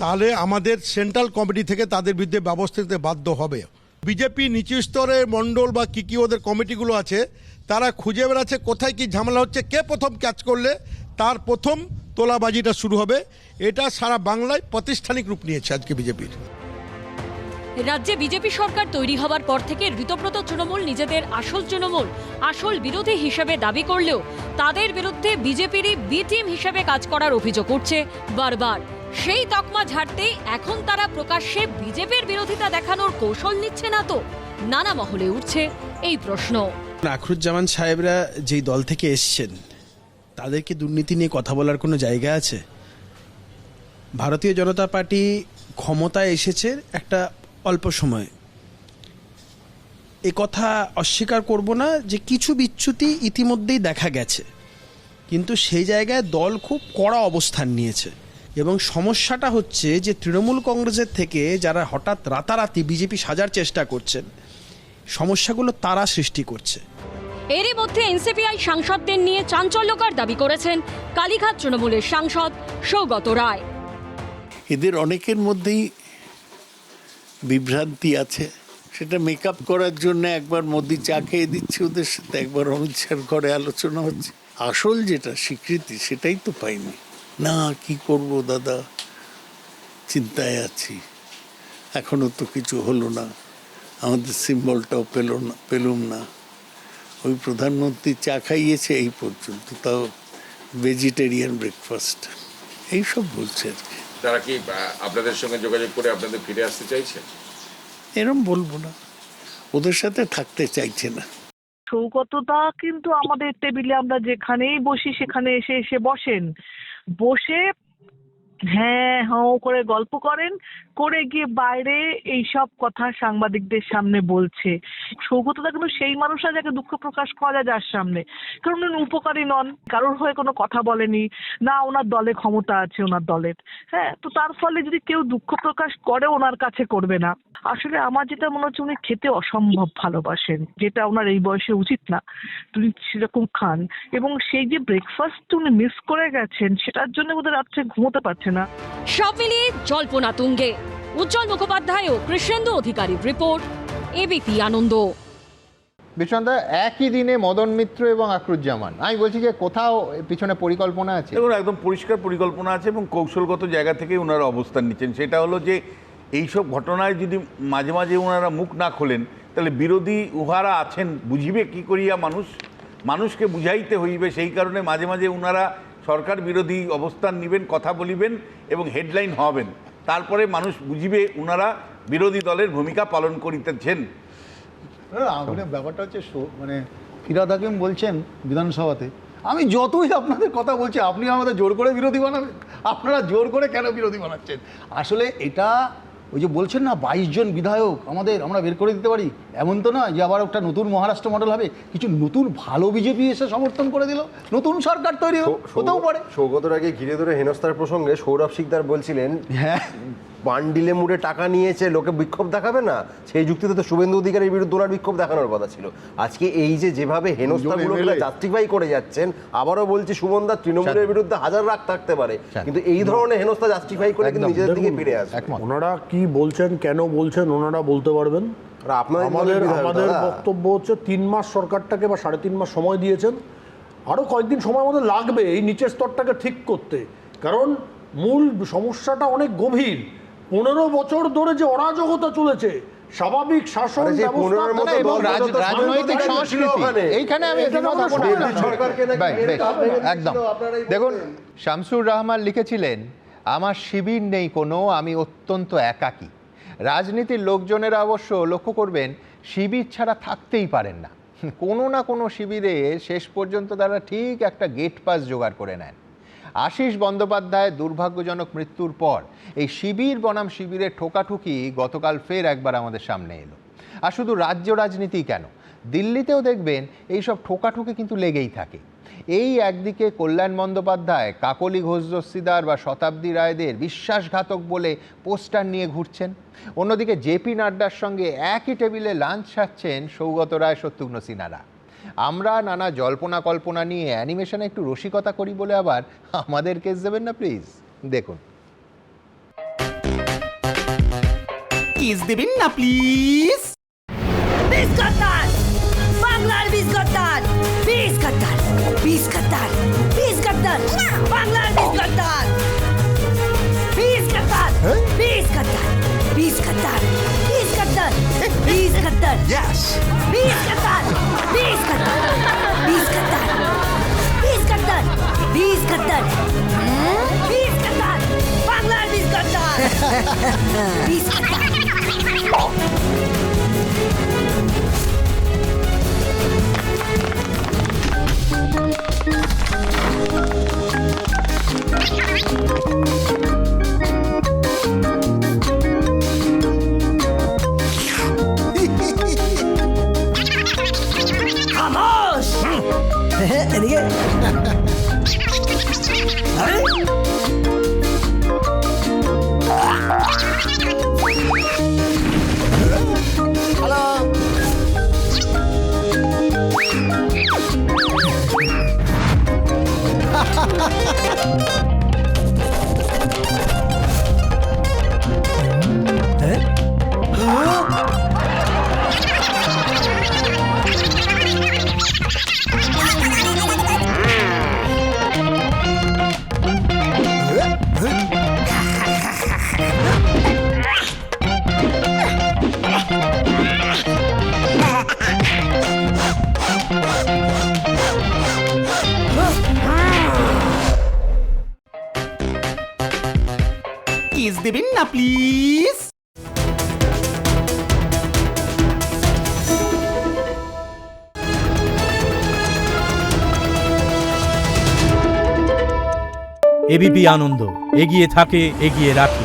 তাহলে আমাদের সেন্ট্রাল কমিটি থেকে তাদের বিরুদ্ধে ব্যবস্থা নিতে বাধ্য হবে। বিজেপি নিচু স্তরের মণ্ডল বা কি ওদের কমিটিগুলো আছে, তারা খুঁজে বেড়াচ্ছে কোথায় কি ঝামেলা হচ্ছে, কে প্রথম ক্যাচ করলে তার প্রথম তোলাবাজিটা শুরু হবে। এটা সারা বাংলায় প্রাতিষ্ঠানিক রূপ নিয়েছে আজকে বিজেপির। রাজ্যে বিজেপি সরকার তৈরি হওয়ার পর থেকে ঋতব্রত তৃণমূল নিজেদের আসল তৃণমূল, আসল বিরোধী হিসেবে দাবি করলেও তাদের বিরুদ্ধে বিজেপিরই বি টিম হিসেবে কাজ করার অভিযোগ উঠছে বারবার। সেই তকমা ঝাড়তেই এখন তারা প্রকাশ্যে বিজেপির বিরোধিতা দেখানোর কৌশল নিচ্ছে না তো? নানা মহলে উঠছে এই প্রশ্ন। আকরুজ্জামান সাহেবরা যেই দল থেকে এসছেন, তাদেরকে দুর্নীতি নিয়ে কথা বলার কোনো জায়গা আছে? ভারতীয় জনতা পার্টি ক্ষমতায় এসেছে একটা অল্প সময়, এ কথা অস্বীকার করব না যে কিছু বিচ্যুতি ইতিমধ্যেই দেখা গেছে, কিন্তু সেই জায়গায় দল খুব কড়া অবস্থান নিয়েছে। এবং সমস্যাটা হচ্ছে যে তৃণমূল কংগ্রেসের থেকে যারা হঠাৎ রাতারাতি বিজেপি সাজার চেষ্টা করছেন, সমস্যাগুলো তারা সৃষ্টি করছে। এরই মধ্যে এনসিপিআই সাংসদদের নিয়ে চাঞ্চল্যকর দাবি করেছেন কালীঘাট তৃণমূলের সাংসদ সৌগত রায়। এদের অনেকের মধ্যেই বিভ্রান্তি আছে, সেটা মেকআপ করার জন্য একবার মোদি চা খেয়ে দিচ্ছে ওদের সাথে, একবার অমিত শাহর ঘরে আলোচনা হচ্ছে। আসল যেটা স্বীকৃতি সেটাই তো পাইনি। না, কি করব দাদা, চিন্তায় আছি, এখনো তো কিছু হলো না, আমাদের সিম্বলটাও পেলুম না। ওই প্রধানমন্ত্রী চা খাইয়েছে এই পর্যন্ত, তাও ভেজিটেরিয়ান ব্রেকফাস্ট, এইসব বলছে আর কি। তারা কি আপনাদের সঙ্গে যোগাযোগ করে আপনাদের ফিরে আসতে চাইছে? এরম বলবো না, ওদের সাথে থাকতে চাইছে না। সৌগতদা কিন্তু আমাদের টেবিলে আমরা যেখানেই বসি সেখানে এসে বসেন, বসে হ্যাঁ হাও করে গল্প করেন, করে গিয়ে বাইরে এইসব কথা সাংবাদিকদের সামনে বলছে। সৌগতদা কিন্তু সেই মানুষরা যাকে দুঃখ প্রকাশ করা যায় যার সামনে, কারণ উনি উপকারী নন, কারোর হয়ে কোনো কথা বলেনি না, ওনার দলে ক্ষমতা আছে ওনার দলের, হ্যাঁ, তো তার ফলে যদি কেউ দুঃখ প্রকাশ করে ওনার কাছে করবে না। আসলে আমার যেটা মনে হচ্ছে উনি খেতে অসম্ভব ভালোবাসেন, যেটা ওনার এই বয়সে উচিত না, উনি সেরকম খান, এবং সেই যে ব্রেকফাস্ট উনি মিস করে গেছেন সেটার জন্য ওদের রাত্রে ঘুমোতে পারছে না। সব মিলিয়ে জল্পনা তুঙ্গে। উজ্জ্বল মুখোপাধ্যায় ও কৃষ্ণেন্দু অধিকারীর রিপোর্ট, এবিপি আনন্দ। বিশ্বনাথ, একই দিনে মদন মিত্র এবং আকরুজ্জামান, আমি বলছি যে কোথাও পিছনে পরিকল্পনা আছে? দেখুন, একদম পরিষ্কার পরিকল্পনা আছে এবং কৌশলগত জায়গা থেকে ওনারা অবস্থান নিচ্ছেন। সেটা হলো যে এইসব ঘটনায় যদি মাঝে মাঝে ওনারা মুখ না খোলেন, তাহলে বিরোধী উহারা আছেন বুঝিবে কি করিয়া মানুষকে বুঝাইতে হইবে। সেই কারণে মাঝে মাঝে ওনারা সরকার বিরোধী অবস্থান নেবেন, কথা বলিবেন এবং হেডলাইন হবেন, তারপরে মানুষ বুঝিবে ওনারা বিরোধী দলের ভূমিকা পালন করিতেছেন। আমাদের ব্যাপারটা হচ্ছে মানে ফিরহাদ হাকিম বলছেন বিধানসভাতে, আমি যতই আপনাদের কথা বলছি আপনি আমাদের জোর করে বিরোধী বানাবেন, আপনারা জোর করে কেন বিরোধী বানাচ্ছেন? আসলে এটা ওই যে বলছেন না 22 জন বিধায়ক আমরা বের করে দিতে পারি, এমন তো নয় যে আবার একটা নতুন মহারাষ্ট্র মডেল হবে, কিছু নতুন ভালো বিজেপি এসে সমর্থন করে দিল, নতুন সরকার তৈরি হতেও পারে। সৌগতর আগে ঘিরে ধরে হেনস্থার প্রসঙ্গে সৌরভ শিকদার বলছিলেন বান্ডিলে মুড়ে টাকা নিয়েছে, লোকে বিক্ষোভ দেখাবে না, সেই যুক্তিতে তো শুভেন্দু অধিকারীর বিরুদ্ধে ওনার বিক্ষোভ দেখানোর কথা ছিল। আজকে এই যেভাবে হেনস্থাগুলোকে জাস্টিফাই করে যাচ্ছেন, আবারও বলছি সুমনদা তৃণমূলের বিরুদ্ধে হাজার রাগ থাকতে পারে, কিন্তু এই ধরনের হেনস্থা জাস্টিফাই করে কিন্তু নিজেদের দিকে ফিরে আসে। ওনারা কি বলছেন, কেন বলছেন, ওনারা বলতে পারবেন। আমাদের বক্তব্য হচ্ছে 3 মাস সরকারটাকে বা 3.5 মাস সময় দিয়েছেন, আরো কয়েকদিন সময় আমাদের লাগবে এই নিচের স্তরটাকে ঠিক করতে, কারণ মূল সমস্যাটা অনেক গভীর। 15 বছর ধরে যে অরাজকতা চলেছে, স্বাভাবিক শাসন রাজনৈতিক সংস্কৃতি, এইখানে আমি একদম দেখুন, শামসুর রহমান লিখেছিলেন, আমার শিবির নেই কোনো, আমি অত্যন্ত একাকী। রাজনীতির লোকজনেরা অবশ্য লক্ষ্য করবেন শিবির ছাড়া থাকতেই পারেন না, কোনো না কোনো শিবিরে শেষ পর্যন্ত তারা ঠিক একটা গেট পাস জোগাড় করে নেন। আশিস বন্দ্যোপাধ্যায়ের দুর্ভাগ্যজনক মৃত্যুর পর এই শিবির বনাম শিবিরের ঠোকাঠুকি গতকাল ফের একবার আমাদের সামনে এলো। আর শুধু রাজ্য রাজনীতি কেন, দিল্লিতেও দেখবেন এইসব ঠোকাঠুকি কিন্তু লেগেই থাকে। এই একদিকে কল্যাণ বন্দ্যোপাধ্যায় কাকলি ঘোষ দস্তিদার বা শতাব্দী রায়দের বিশ্বাসঘাতক বলে পোস্টার নিয়ে ঘুরছেন, অন্যদিকে জেপি নাড্ডার সঙ্গে একই টেবিলে লাঞ্চ সারছেন সৌগত রায় শত্রুঘ্ন সিনহারা। আমরা নানা জল্পনা কল্পনা নিয়ে অ্যানিমেশনে একটু রসিকতা করি বলে আবার আমাদের কেস দেবেন না প্লিজ। দেখুন, কেস দেবেন না প্লিজ। বাংলার বিস্কতার, বিস্কতার, বিস্কতার, বিস্কতার, বাংলার বিস্কতার, বিস্কতার, বিস্কতার, বিস্কতার, বিস্কতার, বিস্কতার, ইয়েস, বিস্কতার, বিস্কতার, বিস্কতার, বিস্কতার, বিস্কতার, বিস্কতার, বাংলার বিস্কতার, বিস্কতার। খামোশ, এদিকে হ্যালো, কেস দেবেন না প্লিজ। এবিপি আনন্দ, এগিয়ে থাকে, এগিয়ে রাখে।